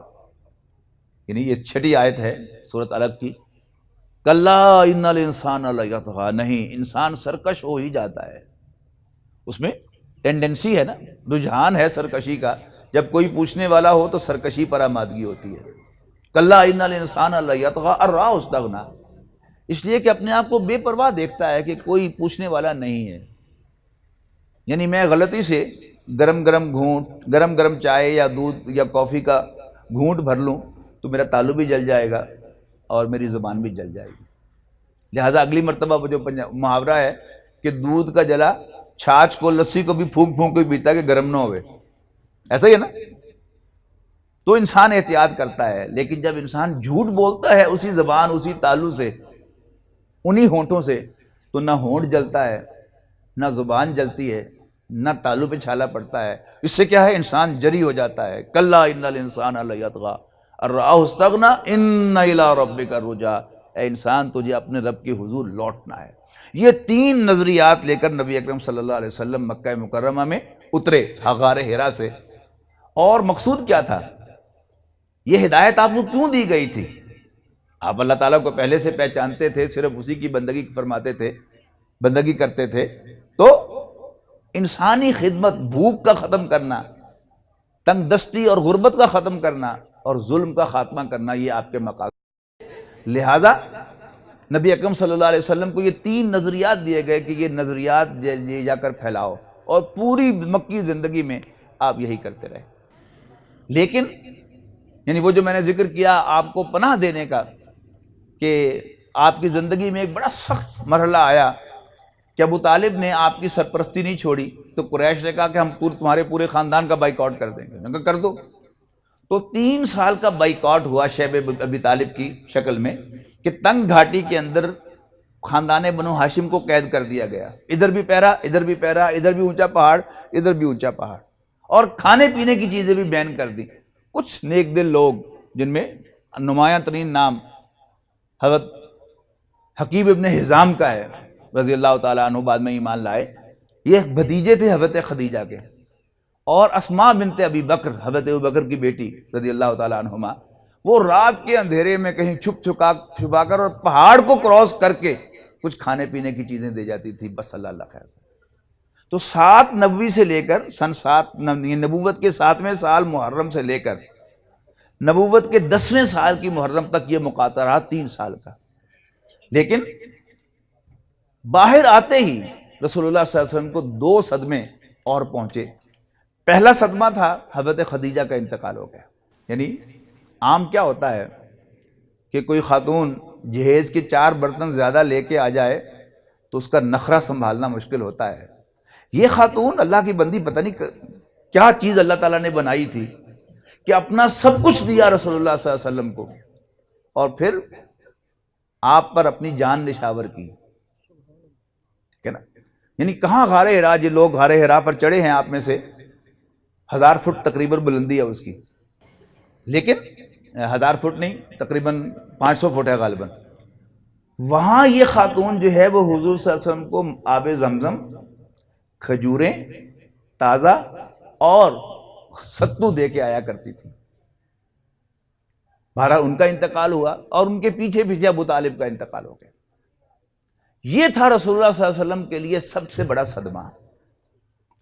یعنی یہ چھٹی آیت ہے سورۃ علق کی، کلا ان الانسان لیطغی، نہیں، انسان سرکش ہو ہی جاتا ہے، اس میں ٹینڈنسی ہے نا، رجحان ہے سرکشی کا، جب کوئی پوچھنے والا ہو تو سرکشی پر آمادگی ہوتی ہے۔ کلا ان الانسان لیطغی ان رآہ استغنی، اس لیے کہ اپنے آپ کو بے پرواہ دیکھتا ہے کہ کوئی پوچھنے والا نہیں ہے۔ یعنی میں غلطی سے گرم گرم چائے یا دودھ یا کافی کا گھونٹ بھر لوں تو میرا تالو بھی جل جائے گا اور میری زبان بھی جل جائے گی، لہذا اگلی مرتبہ وہ جو محاورہ ہے کہ دودھ کا جلا چھاچھ کو لسی کو بھی پھونک پھونک کے پیتا کہ گرم نہ ہوئے، ایسا ہی ہے نا۔ تو انسان احتیاط کرتا ہے، لیکن جب انسان جھوٹ بولتا ہے اسی زبان اسی تالو سے انہی ہونٹوں سے، تو نہ ہونٹ جلتا ہے، نہ زبان جلتی ہے، نہ تالو پہ چھالا پڑتا ہے۔ اس سے کیا ہے؟ انسان جری ہو جاتا ہے۔ کلا ان الانسان لیطغی ان رآہ استغنی ان الی ربک الرجعی، اے انسان تجھے اپنے رب کے حضور لوٹنا ہے۔ یہ تین نظریات لے کر نبی اکرم صلی اللہ علیہ وسلم مکہ مکرمہ میں اترے غار حرا سے۔ اور مقصود کیا تھا؟ یہ ہدایت آپ کو کیوں دی گئی تھی؟ آپ اللہ تعالیٰ کو پہلے سے پہچانتے تھے، صرف اسی کی بندگی فرماتے تھے، بندگی کرتے تھے، تو انسانی خدمت، بھوک کا ختم کرنا، تنگ دستی اور غربت کا ختم کرنا اور ظلم کا خاتمہ کرنا، یہ آپ کے مقاصد۔ لہذا نبی اکرم صلی اللہ علیہ وسلم کو یہ تین نظریات دیے گئے کہ یہ نظریات لے جا کر پھیلاؤ، اور پوری مکی زندگی میں آپ یہی کرتے رہے۔ لیکن یعنی وہ جو میں نے ذکر کیا آپ کو پناہ دینے کا، کہ آپ کی زندگی میں ایک بڑا سخت مرحلہ آیا کہ ابو طالب نے آپ کی سرپرستی نہیں چھوڑی، تو قریش نے کہا کہ ہم تمہارے پورے خاندان کا بائیکاٹ کر دیں گے، میں نے کہا کر دو۔ تو 3 سال کا بائیکاٹ ہوا شیب ابی طالب کی شکل میں، کہ تنگ گھاٹی کے اندر خاندان بنو ہاشم کو قید کر دیا گیا، ادھر بھی پہرا ادھر بھی پہرا، ادھر بھی اونچا پہاڑ ادھر بھی اونچا پہاڑ، اور کھانے پینے کی چیزیں بھی بین کر دی۔ کچھ نیک دل لوگ جن میں نمایاں ترین نام حضرت حکیم ابن حزام کا ہے رضی اللہ تعالیٰ عنہ، بعد میں ایمان لائے، یہ بھتیجے تھے حضرت خدیجہ کے، اور اسماء بنت ابی بکر حضرت ابو بکر کی بیٹی رضی اللہ تعالیٰ عنہما، وہ رات کے اندھیرے میں کہیں چھپا کر اور پہاڑ کو کراس کر کے کچھ کھانے پینے کی چیزیں دے جاتی تھی، بس اللہ خیر سے۔ تو 7 نبوی سے لے کر سن 7 نبوت کے 7ویں سال محرم سے لے کر نبوت کے 10ویں سال کی محرم تک یہ مقاطع رہا 3 سال کا۔ لیکن باہر آتے ہی رسول اللہ صلی اللہ علیہ وسلم کو 2 صدمے اور پہنچے۔ پہلا صدمہ تھا حضرت خدیجہ کا انتقال ہو گیا۔ یعنی عام کیا ہوتا ہے کہ کوئی خاتون جہیز کے 4 برتن زیادہ لے کے آ جائے تو اس کا نخرہ سنبھالنا مشکل ہوتا ہے۔ یہ خاتون اللہ کی بندی، پتہ نہیں کیا چیز اللہ تعالیٰ نے بنائی تھی کہ اپنا سب کچھ دیا رسول اللہ صلی اللہ علیہ وسلم کو، اور پھر آپ پر اپنی جان نشاور کی، ٹھیک ہے نا۔ یعنی کہاں غار حرا، جو لوگ غار حرا پر چڑھے ہیں آپ میں سے، 1000 فٹ تقریباً بلندی ہے اس کی، لیکن 1000 فٹ نہیں، تقریباً 500 فٹ ہے غالباً۔ وہاں یہ خاتون جو ہے وہ حضور صلی اللہ علیہ وسلم کو آب زمزم، کھجوریں تازہ اور ستو دے کے آیا کرتی تھی۔ بہرحال ان کا انتقال ہوا، اور ان کے پیچھے پیچھے ابو طالب کا انتقال ہو گیا۔ یہ تھا رسول اللہ صلی اللہ علیہ وسلم کے لیے سب سے بڑا صدمہ،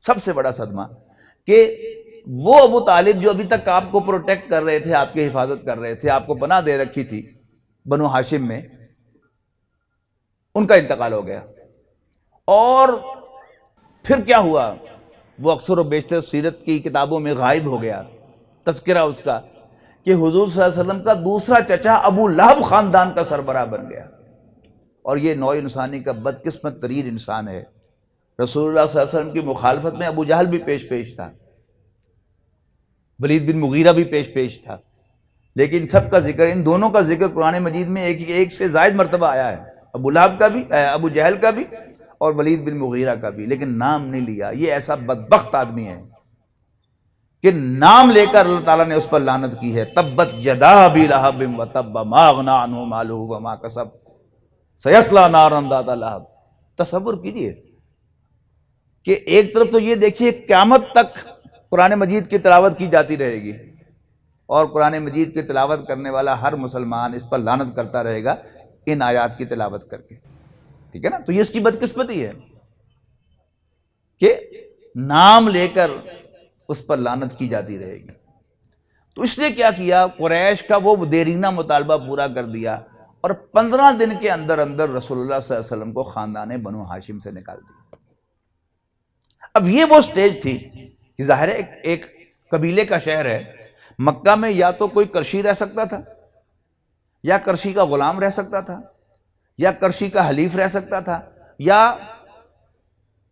سب سے بڑا صدمہ، کہ وہ ابو طالب جو ابھی تک آپ کو پروٹیکٹ کر رہے تھے، آپ کی حفاظت کر رہے تھے، آپ کو پناہ دے رکھی تھی بنو ہاشم میں، ان کا انتقال ہو گیا۔ اور پھر کیا ہوا؟ وہ اکثر و بیشتر سیرت کی کتابوں میں غائب ہو گیا تذکرہ اس کا، کہ حضور صلی اللہ علیہ وسلم کا دوسرا چچا ابو لہب خاندان کا سربراہ بن گیا، اور یہ نوع انسانی کا بدقسمت ترین انسان ہے۔ رسول اللہ صلی اللہ علیہ وسلم کی مخالفت میں ابو جہل بھی پیش تھا، ولید بن مغیرہ بھی پیش تھا، لیکن سب کا ذکر، ان دونوں کا ذکر قرآن مجید میں ایک سے زائد مرتبہ آیا ہے، ابو لہب کا بھی، ابو جہل کا بھی اور ولید بن مغیرہ کا بھی، لیکن نام نہیں لیا۔ یہ ایسا بدبخت آدمی ہے کہ نام لے کر اللہ تعالیٰ نے اس پر لعنت کی ہے۔ تبت یدا ابی لہب وتب ما اغنی عنہ مالہ وما کسب سیصلی نارا ذات لہب۔ تصور کیجئے کہ ایک طرف تو یہ دیکھیے قیامت تک قرآن مجید کی تلاوت کی جاتی رہے گی، اور قرآن مجید کی تلاوت کرنے والا ہر مسلمان اس پر لعنت کرتا رہے گا ان آیات کی تلاوت کر کے، ٹھیک ہے نا؟ تو یہ اس کی بدقسمتی ہے کہ نام لے کر اس پر لعنت کی جاتی رہے گی۔ تو اس نے کیا کیا، قریش کا وہ دیرینہ مطالبہ پورا کر دیا، اور 15 دن کے اندر اندر رسول اللہ صلی اللہ علیہ وسلم کو خاندان بنو ہاشم سے نکال دیا۔ اب یہ وہ سٹیج تھی کہ ظاہر ہے ایک قبیلے کا شہر ہے، مکہ میں یا تو کوئی کرشی رہ سکتا تھا، یا کرشی کا غلام رہ سکتا تھا، یا کرشی کا حلیف رہ سکتا تھا، یا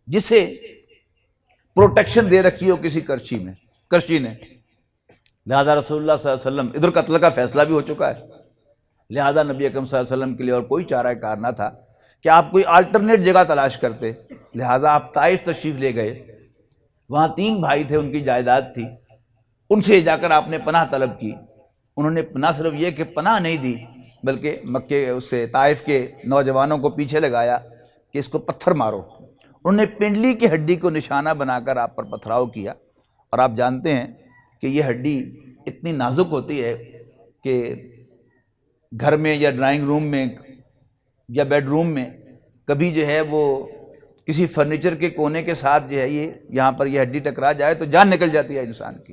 جسے پروٹیکشن دے رکھی ہو کسی کرشی نے۔ لہذا رسول اللہ صلی اللہ علیہ وسلم، ادھر قتل کا فیصلہ بھی ہو چکا ہے، لہذا نبی اکرم صلی اللہ علیہ وسلم کے لیے اور کوئی چارہ کار نہ تھا کہ آپ کوئی الٹرنیٹ جگہ تلاش کرتے، لہذا آپ طائف تشریف لے گئے۔ وہاں 3 بھائی تھے، ان کی جائیداد تھی، ان سے جا کر آپ نے پناہ طلب کی۔ انہوں نے نہ صرف یہ کہ پناہ نہیں دی، بلکہ مکے سے طائف کے نوجوانوں کو پیچھے لگایا کہ اس کو پتھر مارو۔ انہوں نے پنڈلی کی ہڈی کو نشانہ بنا کر آپ پر پتھراؤ کیا، اور آپ جانتے ہیں کہ یہ ہڈی اتنی نازک ہوتی ہے کہ گھر میں یا ڈرائنگ روم میں یا بیڈ روم میں کبھی جو ہے وہ کسی فرنیچر کے کونے کے ساتھ جو ہے یہاں پر یہ ہڈی ٹکرا جائے تو جان نکل جاتی ہے انسان کی۔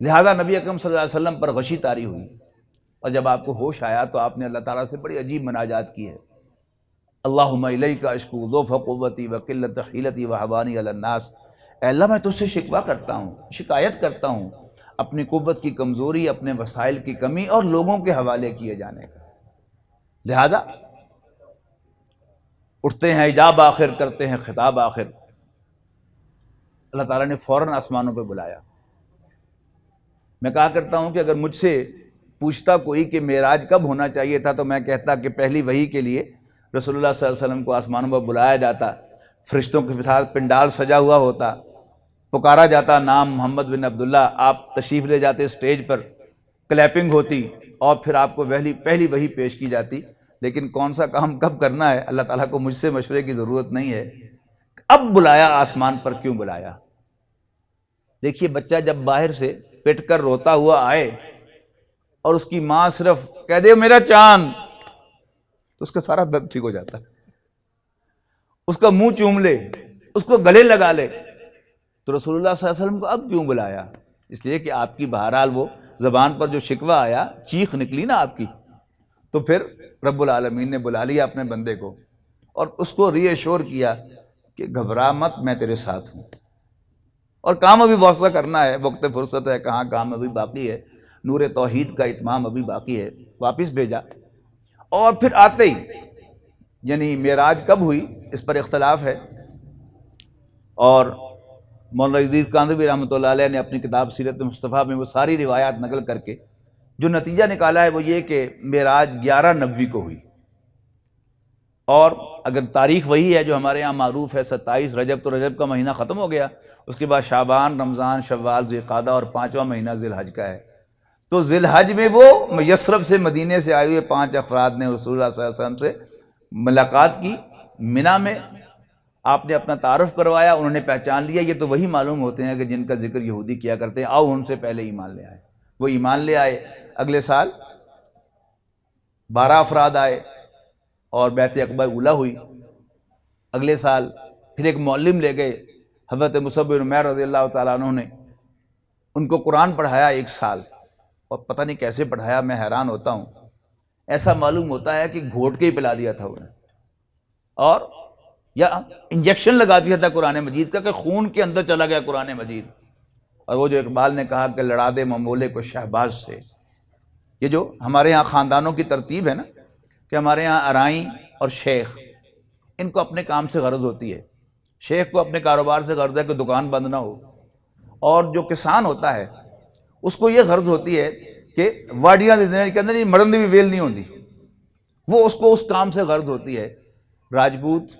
لہذا نبی اکرم صلی اللہ علیہ وسلم پر غشی طاری ہوئی، اور جب آپ کو ہوش آیا تو آپ نے اللہ تعالیٰ سے بڑی عجیب مناجات کی ہے۔ اللہم الیک اشکو ضعف قوتی وقلت حیلتی وہوانی علی الناس۔ اے اللہ میں تجھ سے شکوہ کرتا ہوں، شکایت کرتا ہوں اپنی قوت کی کمزوری، اپنے وسائل کی کمی اور لوگوں کے حوالے کیے جانے کا۔ لہذا اٹھتے ہیں ایجاب آخر، کرتے ہیں خطاب آخر۔ اللہ تعالیٰ نے فوراً آسمانوں پہ بلایا۔ میں کہا کرتا ہوں کہ اگر مجھ سے پوچھتا کوئی کہ معراج کب ہونا چاہیے تھا، تو میں کہتا کہ پہلی وحی کے لیے رسول اللہ صلی اللہ علیہ وسلم کو آسمانوں پر بلایا جاتا، فرشتوں کے ساتھ پنڈال سجا ہوا ہوتا، پکارا جاتا نام محمد بن عبداللہ، آپ تشریف لے جاتے اسٹیج پر، کلیپنگ ہوتی، اور پھر آپ کو پہلی وحی پیش کی جاتی۔ لیکن کون سا کام کب کرنا ہے، اللہ تعالیٰ کو مجھ سے مشورے کی ضرورت نہیں ہے۔ اب بلایا آسمان پر، کیوں بلایا؟ دیکھیے بچہ جب باہر سے پٹ کر روتا ہوا آئے اور اس کی ماں صرف کہہ دے میرا چاند، تو اس کا سارا درد ٹھیک ہو جاتا ہے، اس کا منہ چوم لے، اس کو گلے لگا لے۔ تو رسول اللہ صلی اللہ علیہ وسلم کو اب کیوں بلایا؟ اس لیے کہ آپ کی بہرحال وہ زبان پر جو شکوہ آیا، چیخ نکلی نا آپ کی، تو پھر رب العالمین نے بلا لیا اپنے بندے کو اور اس کو ری ایشور کیا کہ گھبرا مت، میں تیرے ساتھ ہوں، اور کام ابھی بہت سا کرنا ہے، وقت فرصت ہے، کہاں کام ابھی باقی ہے، نور توحید کا اتمام ابھی باقی ہے۔ واپس بھیجا، اور پھر آتے ہی، یعنی معراج کب ہوئی اس پر اختلاف ہے، اور مولانا عزیز کاندھوی رحمۃ اللہ علیہ نے اپنی کتاب سیرت مصطفیٰ میں وہ ساری روایات نقل کر کے جو نتیجہ نکالا ہے وہ یہ کہ معراج 11 نوی کو ہوئی، اور اگر تاریخ وہی ہے جو ہمارے ہاں معروف ہے 27 رجب، تو رجب کا مہینہ ختم ہو گیا، اس کے بعد شعبان، رمضان، شوال، ذی القعدہ، اور 5واں مہینہ ذی الحج کا ہے۔ تو ذی الحج میں وہ یثرب سے، مدینے سے آئے ہوئے 5 افراد نے رسول اللہ صلی اللہ علیہ وسلم سے ملاقات کی منی میں، آپ نے اپنا تعارف کروایا، انہوں نے پہچان لیا یہ تو وہی معلوم ہوتے ہیں کہ جن کا ذکر یہودی کیا کرتے ہیں، آؤ ان سے پہلے ایمان لے آئے۔ وہ ایمان لے آئے۔ اگلے سال 12 افراد آئے اور بیعت عقبہ اولیٰ ہوئی۔ اگلے سال پھر ایک معلم لے گئے، حضرت مصعب بن عمیر رضی اللہ تعالیٰ عنہ نے ان کو قرآن پڑھایا 1 سال، اور پتہ نہیں کیسے پڑھایا، میں حیران ہوتا ہوں۔ ایسا معلوم ہوتا ہے کہ گھوٹ کے ہی پلا دیا تھا انہیں، اور یا انجیکشن لگا دیا تھا قرآن مجید کا کہ خون کے اندر چلا گیا قرآن مجید۔ اور وہ جو اقبال نے کہا کہ لڑا دے ممولے کو شہباز سے، یہ جو ہمارے ہاں خاندانوں کی ترتیب ہے نا کہ ہمارے ہاں ارائیں اور شیخ، ان کو اپنے کام سے غرض ہوتی ہے۔ شیخ کو اپنے کاروبار سے غرض ہے کہ دکان بند نہ ہو، اور جو کسان ہوتا ہے اس کو یہ غرض ہوتی ہے کہ واڈیاں دینے کے اندر یہ مرندی بھی ویل نہیں ہوتی، وہ اس کو اس کام سے غرض ہوتی ہے۔ راجپوت،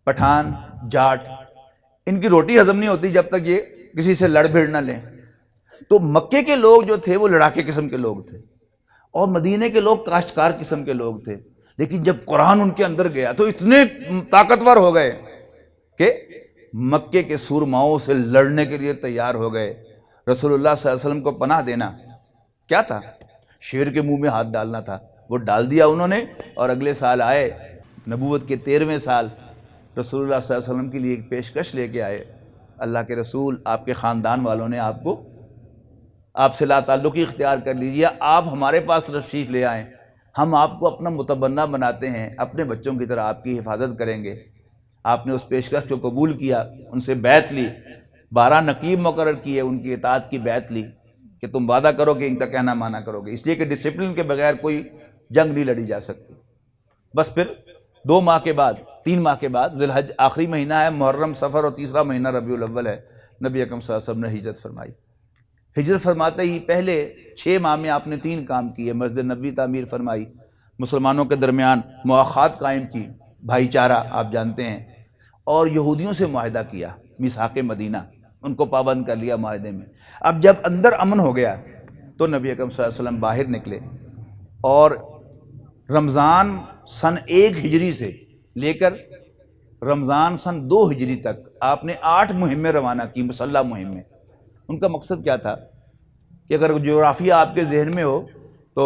پٹھان، جاٹ، ان کی روٹی ہضم نہیں ہوتی جب تک یہ کسی سے لڑ بھیڑ نہ لیں۔ تو مکے کے لوگ جو تھے وہ لڑاکے قسم کے لوگ تھے، اور مدینے کے لوگ کاشتکار قسم کے لوگ تھے، لیکن جب قرآن ان کے اندر گیا تو اتنے طاقتور ہو گئے کہ مکے کے سورماؤں سے لڑنے کے لیے تیار ہو گئے۔ رسول اللہ صلی اللہ علیہ وسلم کو پناہ دینا کیا تھا؟ شیر کے منہ میں ہاتھ ڈالنا تھا، وہ ڈال دیا انہوں نے، اور اگلے سال آئے، نبوت کے 13ویں سال رسول اللہ صلی اللہ علیہ وسلم کے لیے ایک پیشکش لے کے آئے، اللہ کے رسول آپ کے خاندان والوں نے آپ سے لا تعلقی اختیار کر لیجیے، آپ ہمارے پاس تشریف لے آئیں، ہم آپ کو اپنا متبنہ بناتے ہیں، اپنے بچوں کی طرح آپ کی حفاظت کریں گے۔ آپ نے اس پیشکش کو قبول کیا، ان سے بیعت لی، 12 نقیب مقرر کیے، ان کی اطاعت کی بیعت لی کہ تم وعدہ کرو کہ ان کا کہنا مانا کرو گے، اس لیے کہ ڈسپلن کے بغیر کوئی جنگ نہیں لڑی جا سکتی۔ بس پھر 2 ماہ کے بعد، 3 ماہ کے بعد، ذی الحج آخری مہینہ ہے، محرم، صفر، اور تیسرا مہینہ ربیع الاول ہے، نبی اکرم صلی اللہ علیہ وسلم نے ہجرت فرمائی۔ ہجرت فرماتے ہی پہلے 6 ماہ میں آپ نے 3 کام کیے، مسجد نبوی تعمیر فرمائی، مسلمانوں کے درمیان مواخات قائم کی، بھائی چارہ آپ جانتے ہیں، اور یہودیوں سے معاہدہ کیا، میثاق مدینہ، ان کو پابند کر لیا معاہدے میں۔ اب جب اندر امن ہو گیا تو نبی اکرم صلی اللہ علیہ وسلم باہر نکلے، اور رمضان سن 1 ہجری سے لے کر رمضان سن 2 ہجری تک آپ نے 8 مہمیں روانہ کی، مسلح مہمیں۔ ان کا مقصد کیا تھا کہ اگر جغرافیہ آپ کے ذہن میں ہو تو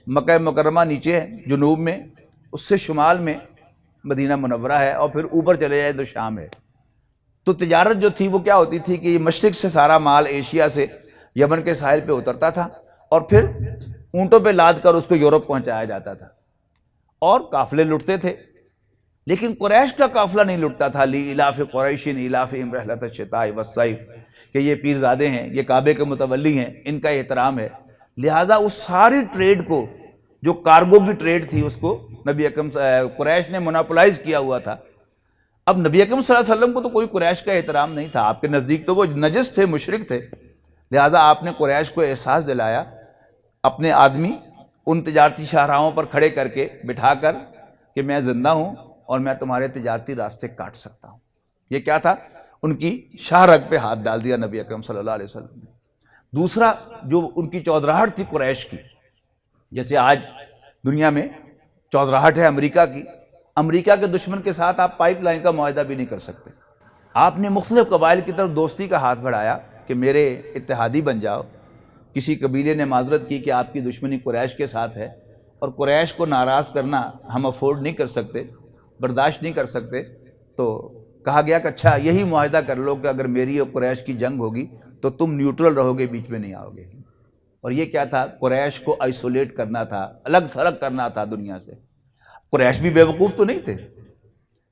مکہ مکرمہ نیچے ہے جنوب میں، اس سے شمال میں مدینہ منورہ ہے، اور پھر اوپر چلے جائے تو شام ہے۔ تو تجارت جو تھی وہ کیا ہوتی تھی کہ مشرق سے سارا مال ایشیا سے یمن کے ساحل پہ اترتا تھا، اور پھر اونٹوں پہ لاد کر اس کو یورپ پہنچایا جاتا تھا، اور قافلے لٹتے تھے۔ لیکن قریش کا قافلہ نہیں لٹتا تھا، لإلاف قریش إیلافہم رحلۃ الشتاء والصیف، کہ یہ پیرزادے ہیں، یہ کعبے کے متولی ہیں، ان کا احترام ہے، لہذا اس ساری ٹریڈ کو، جو کارگو کی ٹریڈ تھی، اس کو نبی اکرم قریش نے مونوپولائز کیا ہوا تھا۔ اب نبی اکرم صلی اللہ علیہ وسلم کو تو کوئی قریش کا احترام نہیں تھا، آپ کے نزدیک تو وہ نجس تھے، مشرک تھے، لہذا آپ نے قریش کو احساس دلایا، اپنے آدمی ان تجارتی شاہراہوں پر کھڑے کر کے، بٹھا کر، کہ میں زندہ ہوں اور میں تمہارے تجارتی راستے کاٹ سکتا ہوں۔ یہ کیا تھا؟ ان کی شاہ رگ پہ ہاتھ ڈال دیا نبی اکرم صلی اللہ علیہ وسلم نے۔ دوسرا جو ان کی چودراہٹ تھی قریش کی، جیسے آج دنیا میں چودراہٹ ہے امریکہ کی، امریکہ کے دشمن کے ساتھ آپ پائپ لائن کا معاہدہ بھی نہیں کر سکتے۔ آپ نے مختلف قبائل کی طرف دوستی کا ہاتھ بڑھایا کہ میرے اتحادی بن جاؤ۔ کسی قبیلے نے معذرت کی کہ آپ کی دشمنی قریش کے ساتھ ہے، اور قریش کو ناراض کرنا ہم افورڈ نہیں کر سکتے، برداشت نہیں کر سکتے، تو کہا گیا کہ اچھا یہی معاہدہ کر لو کہ اگر میری اور قریش کی جنگ ہوگی تو تم نیوٹرل رہو گے، بیچ میں نہیں آؤ گے۔ اور یہ کیا تھا؟ قریش کو آئسولیٹ کرنا تھا، الگ تھلگ کرنا تھا دنیا سے۔ قریش بھی بے وقوف تو نہیں تھے،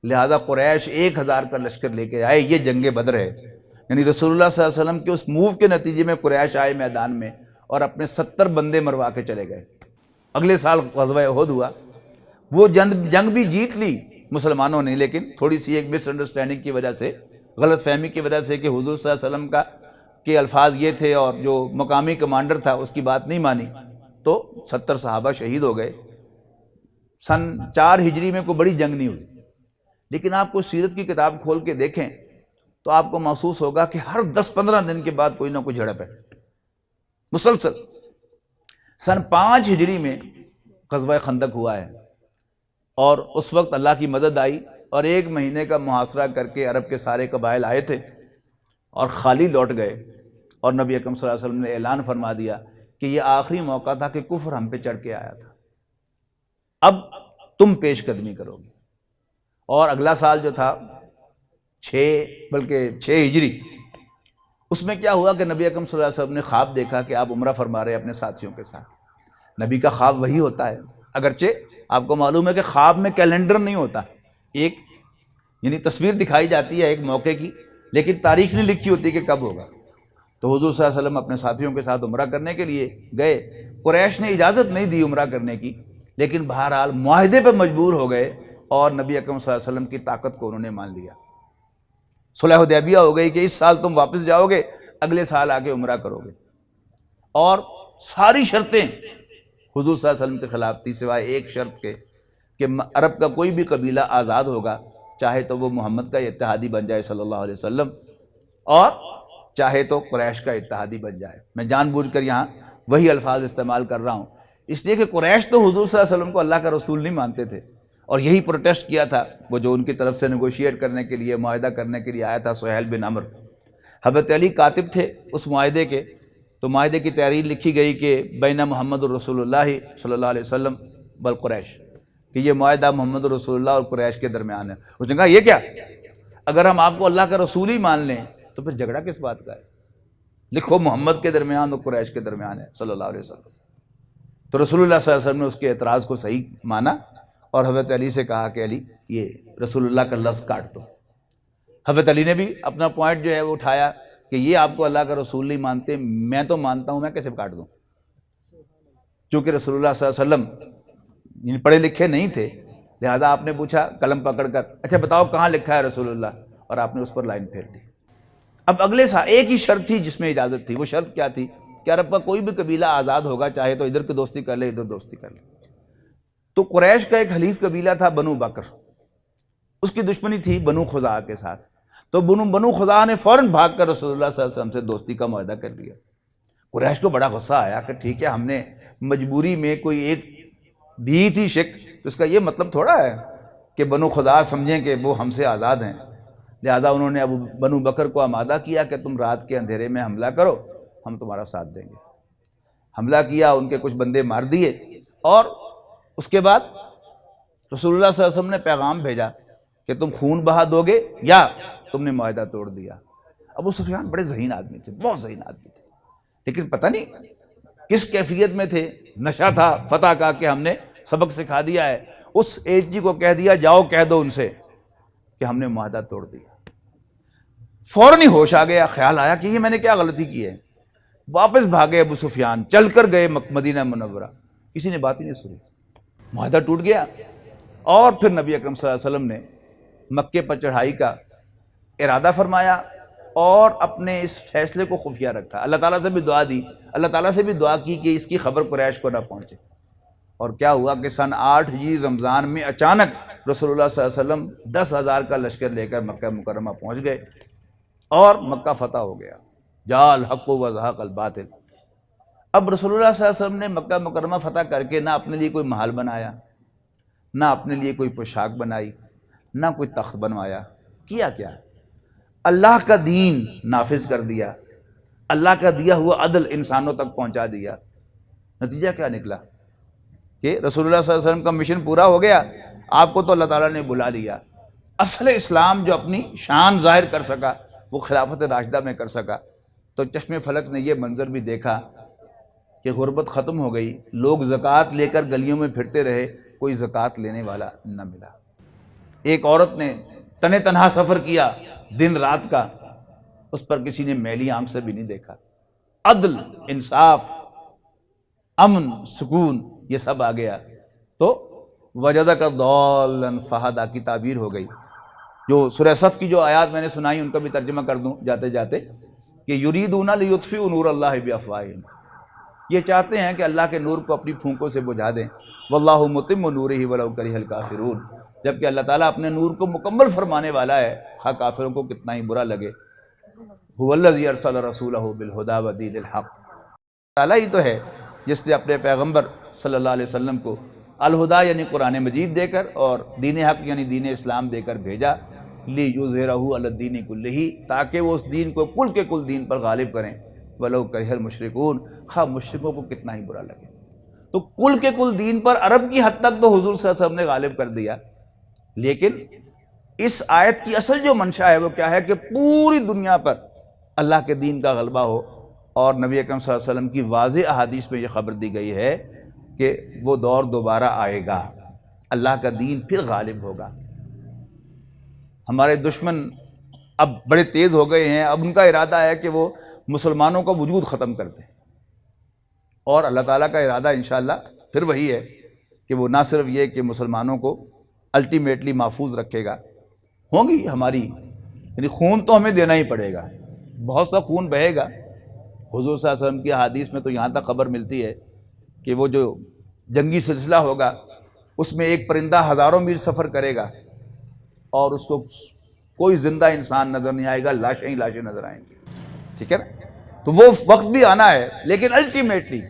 لہذا قریش 1000 کا لشکر لے کے آئے، یہ جنگ بدر ہے، یعنی رسول اللہ صلی اللہ علیہ وسلم کے اس موو کے نتیجے میں قریش آئے میدان میں، اور اپنے 70 بندے مروا کے چلے گئے۔ اگلے سال غزوہ احد ہوا، وہ جنگ بھی جیت لی مسلمانوں نے، لیکن تھوڑی سی ایک مس انڈرسٹینڈنگ کی وجہ سے، غلط فہمی کی وجہ سے، کہ حضور صلی اللہ علیہ وسلم کے الفاظ یہ تھے اور جو مقامی کمانڈر تھا اس کی بات نہیں مانی، تو 70 صحابہ شہید ہو گئے۔ سن 4 ہجری میں کوئی بڑی جنگ نہیں ہوئی، لیکن آپ کو سیرت کی کتاب کھول کے دیکھیں تو آپ کو محسوس ہوگا کہ ہر 10-15 دن کے بعد کوئی نہ کوئی جھڑپ ہے مسلسل۔ سن 5 ہجری میں غزوہ خندق ہوا ہے، اور اس وقت اللہ کی مدد آئی، اور 1 مہینے کا محاصرہ کر کے عرب کے سارے قبائل آئے تھے اور خالی لوٹ گئے، اور نبی اکرم صلی اللہ علیہ وسلم نے اعلان فرما دیا کہ یہ آخری موقع تھا کہ کفر ہم پہ چڑھ کے آیا تھا، اب تم پیش قدمی کرو گے۔ اور اگلا سال جو تھا 6 ہجری، اس میں کیا ہوا کہ نبی اکرم صلی اللہ علیہ وسلم نے خواب دیکھا کہ آپ عمرہ فرما رہے اپنے ساتھیوں کے ساتھ۔ نبی کا خواب وہی ہوتا ہے، اگرچہ آپ کو معلوم ہے کہ خواب میں کیلنڈر نہیں ہوتا، ایک یعنی تصویر دکھائی جاتی ہے ایک موقع کی، لیکن تاریخ نہیں لکھی ہوتی کہ کب ہوگا۔ تو حضور صلی اللہ علیہ وسلم اپنے ساتھیوں کے ساتھ عمرہ کرنے کے لیے گئے، قریش نے اجازت نہیں دی عمرہ کرنے کی، لیکن بہرحال معاہدے پہ مجبور ہو گئے، اور نبی اکرم صلی اللہ علیہ وسلم کی طاقت کو انہوں نے مان لیا۔ صلح حدیبیہ ہو گئی کہ اس سال تم واپس جاؤ گے، اگلے سال آ کے عمرہ کرو گے، اور ساری شرطیں حضور صلی اللہ علیہ وسلم کے خلاف تھی سوائے ایک شرط کے کہ عرب کا کوئی بھی قبیلہ آزاد ہوگا چاہے تو وہ محمد کا اتحادی بن جائے صلی اللہ علیہ وسلم، اور چاہے تو قریش کا اتحادی بن جائے۔ میں جان بوجھ کر یہاں وہی الفاظ استعمال کر رہا ہوں اس لیے کہ قریش تو حضور صلی اللہ علیہ وسلم کو اللہ کا رسول نہیں مانتے تھے، اور یہی پروٹیسٹ کیا تھا وہ جو ان کی طرف سے نیگوشیٹ کرنے کے لیے، معاہدہ کرنے کے لیے آیا تھا، سہیل بن عمر۔ حضرت علی کاتب تھے اس معاہدے کے، تو معاہدے کی تحریر لکھی گئی کہ بین محمد الرسول اللہ صلی اللہ علیہ وسلم بالقریش، کہ یہ معاہدہ محمد رسول اللہ اور قریش کے درمیان ہے۔ اس نے کہا یہ کیا، اگر ہم آپ کو اللہ کا رسول ہی مان لیں تو پھر جھگڑا کس بات کا ہے، لکھو محمد کے درمیان اور قریش کے درمیان ہے صلی اللہ علیہ وسلم۔ تو رسول اللہ صلی اللہ علیہ وسلم نے اس کے اعتراض کو صحیح مانا اور حضرت علی سے کہا کہ علی یہ رسول اللہ کا لفظ کاٹ دو۔ حضرت علی نے بھی اپنا پوائنٹ جو ہے وہ اٹھایا کہ یہ آپ کو اللہ کا رسول نہیں مانتے، میں تو مانتا ہوں، میں کیسے کاٹ دوں، چونکہ رسول اللہ صلی اللہ علیہ وسلم پڑھے لکھے نہیں تھے، لہذا آپ نے پوچھا قلم پکڑ کر اچھا بتاؤ کہاں لکھا ہے رسول اللہ، اور آپ نے اس پر لائن پھیر دی۔ اب اگلے سال ایک ہی شرط تھی جس میں اجازت تھی، وہ شرط کیا تھی کہ عرب کا کوئی بھی قبیلہ آزاد ہوگا چاہے تو ادھر کی دوستی کر لے ادھر دوستی کر لے۔ تو قریش کا ایک حلیف قبیلہ تھا بنو بکر، اس کی دشمنی تھی بنو خزاعہ کے ساتھ، تو بنو خزاعہ نے فوراً بھاگ کر رسول اللہ صلی اللہ علیہ وسلم سے دوستی کا معاہدہ کر لیا۔ قریش کو بڑا غصہ آیا کہ ٹھیک ہے ہم نے مجبوری میں کوئی ایک دی تھی شک، تو اس کا یہ مطلب تھوڑا ہے کہ بنو خزاعہ سمجھیں کہ وہ ہم سے آزاد ہیں، لہذا انہوں نے ابو بنو بکر کو آمادہ کیا کہ تم رات کے اندھیرے میں حملہ کرو، ہم تمہارا ساتھ دیں گے۔ حملہ کیا، ان کے کچھ بندے مار دیے، اور اس کے بعد رسول اللہ صلی اللہ علیہ وسلم نے پیغام بھیجا کہ تم خون بہا دو گے یا تم نے معاہدہ توڑ دیا۔ ابو سفیان بڑے ذہین آدمی تھے، بہت ذہین آدمی تھے، لیکن پتہ نہیں کس کیفیت میں تھے، نشہ تھا فتح کا کہ ہم نے سبق سکھا دیا ہے، اس ایچ جی کو کہہ دیا جاؤ کہہ دو ان سے کہ ہم نے معاہدہ توڑ دیا۔ فوراً ہی ہوش آ گیا، خیال آیا کہ یہ میں نے کیا غلطی کی ہے، واپس بھاگے ابو سفیان، چل کر گئے مدینہ منورہ، کسی نے بات ہی نہیں سنی، معاہدہ ٹوٹ گیا۔ اور پھر نبی اکرم صلی اللہ علیہ وسلم نے مکے پر چڑھائی کا ارادہ فرمایا اور اپنے اس فیصلے کو خفیہ رکھا۔ اللہ تعالیٰ سے بھی دعا دی، اللہ تعالیٰ سے بھی دعا کی کہ اس کی خبر قریش کو نہ پہنچے۔ اور کیا ہوا کہ سن 8 ہجری رمضان میں اچانک رسول اللہ صلی اللہ علیہ وسلم 10,000 کا لشکر لے کر مکہ مکرمہ پہنچ گئے اور مکہ فتح ہو گیا۔ جاء الحق وزهق الباطل۔ اب رسول اللہ صلی اللہ علیہ وسلم نے مکہ مکرمہ فتح کر کے نہ اپنے لیے کوئی محل بنایا، نہ اپنے لیے کوئی پوشاک بنائی، نہ کوئی تخت بنوایا، کیا کیا؟ اللہ کا دین نافذ کر دیا، اللہ کا دیا ہوا عدل انسانوں تک پہنچا دیا۔ نتیجہ کیا نکلا کہ رسول اللہ صلی اللہ علیہ وسلم کا مشن پورا ہو گیا، آپ کو تو اللہ تعالیٰ نے بلا لیا۔ اصل اسلام جو اپنی شان ظاہر کر سکا وہ خلافت راشدہ میں کر سکا۔ تو چشم فلک نے یہ منظر بھی دیکھا کہ غربت ختم ہو گئی، لوگ زکوٰۃ لے کر گلیوں میں پھرتے رہے، کوئی زکوٰۃ لینے والا نہ ملا۔ ایک عورت نے تنے تنہا سفر کیا دن رات کا، اس پر کسی نے میلی آنکھ سے بھی نہیں دیکھا۔ عدل، انصاف، امن، سکون، یہ سب آ گیا۔ تو وجدک ضالا فہدی کی تعبیر ہو گئی۔ جو سورہ صف کی جو آیات میں نے سنائی ان کا بھی ترجمہ کر دوں جاتے جاتے کہ یریدون لیطفئوا نور اللہ بافواہہم، یہ چاہتے ہیں کہ اللہ کے نور کو اپنی پھونکوں سے بجھا دیں، واللہ متم نورہ ولو کرہ الکافرون، جبکہ اللہ تعالیٰ اپنے نور کو مکمل فرمانے والا ہے، خواہ کافروں کو کتنا ہی برا لگے۔ هو الذی ارسل رسولہ بالہدی ودین الحق، تعالیٰ ہی تو ہے جس نے اپنے پیغمبر صلی اللہ علیہ وسلم کو الہدیٰ یعنی قرآن مجید دے کر اور دین حق یعنی دین اسلام دے کر بھیجا، لیظہرہ علی الدین کلہ، تاکہ وہ اس دین کو کل کے کل دین پر غالب کریں، ولو کرہ المشرکون، خواہ مشرکوں کو کتنا ہی برا لگے۔ تو کل کے کل دین پر عرب کی حد تک تو حضور صلی اللہ علیہ وسلم نے غالب کر دیا، لیکن اس آیت کی اصل جو منشا ہے وہ کیا ہے کہ پوری دنیا پر اللہ کے دین کا غلبہ ہو، اور نبی اکرم صلی اللہ علیہ وسلم کی واضح احادیث میں یہ خبر دی گئی ہے کہ وہ دور دوبارہ آئے گا، اللہ کا دین پھر غالب ہوگا۔ ہمارے دشمن اب بڑے تیز ہو گئے ہیں، اب ان کا ارادہ ہے کہ وہ مسلمانوں کا وجود ختم کر دیں، اور اللہ تعالیٰ کا ارادہ انشاءاللہ پھر وہی ہے کہ وہ نہ صرف یہ کہ مسلمانوں کو الٹیمیٹلی محفوظ رکھے گا، ہوں گی ہماری یعنی خون تو ہمیں دینا ہی پڑے گا، بہت سا خون بہے گا۔ حضور صلی اللہ علیہ وسلم کی احادیث میں تو یہاں تک خبر ملتی ہے کہ وہ جو جنگی سلسلہ ہوگا اس میں ایک پرندہ ہزاروں میل سفر کرے گا اور اس کو کوئی زندہ انسان نظر نہیں آئے گا، لاشیں ہی لاشیں نظر آئیں گی، ٹھیک ہے نا؟ تو وہ وقت بھی آنا ہے، لیکن الٹیمیٹلی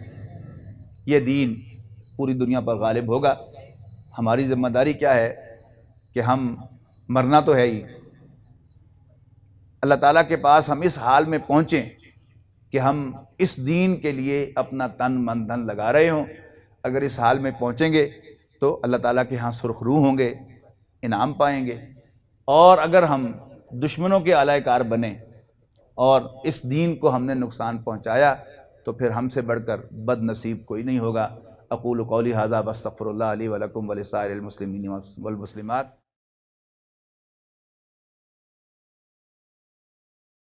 یہ دین پوری دنیا پر غالب ہوگا۔ ہماری ذمہ داری کیا ہے کہ ہم مرنا تو ہے ہی، اللہ تعالیٰ کے پاس ہم اس حال میں پہنچیں کہ ہم اس دین کے لیے اپنا تن من دھن لگا رہے ہوں۔ اگر اس حال میں پہنچیں گے تو اللہ تعالیٰ کے ہاں سرخ روح ہوں گے، انعام پائیں گے۔ اور اگر ہم دشمنوں کے آلائے کار بنیں اور اس دین کو ہم نے نقصان پہنچایا تو پھر ہم سے بڑھ کر بد نصیب کوئی نہیں ہوگا۔ اقول قولی ھذا واستغفر اللہ لی ولکم ولسائر المسلمین والمسلمات۔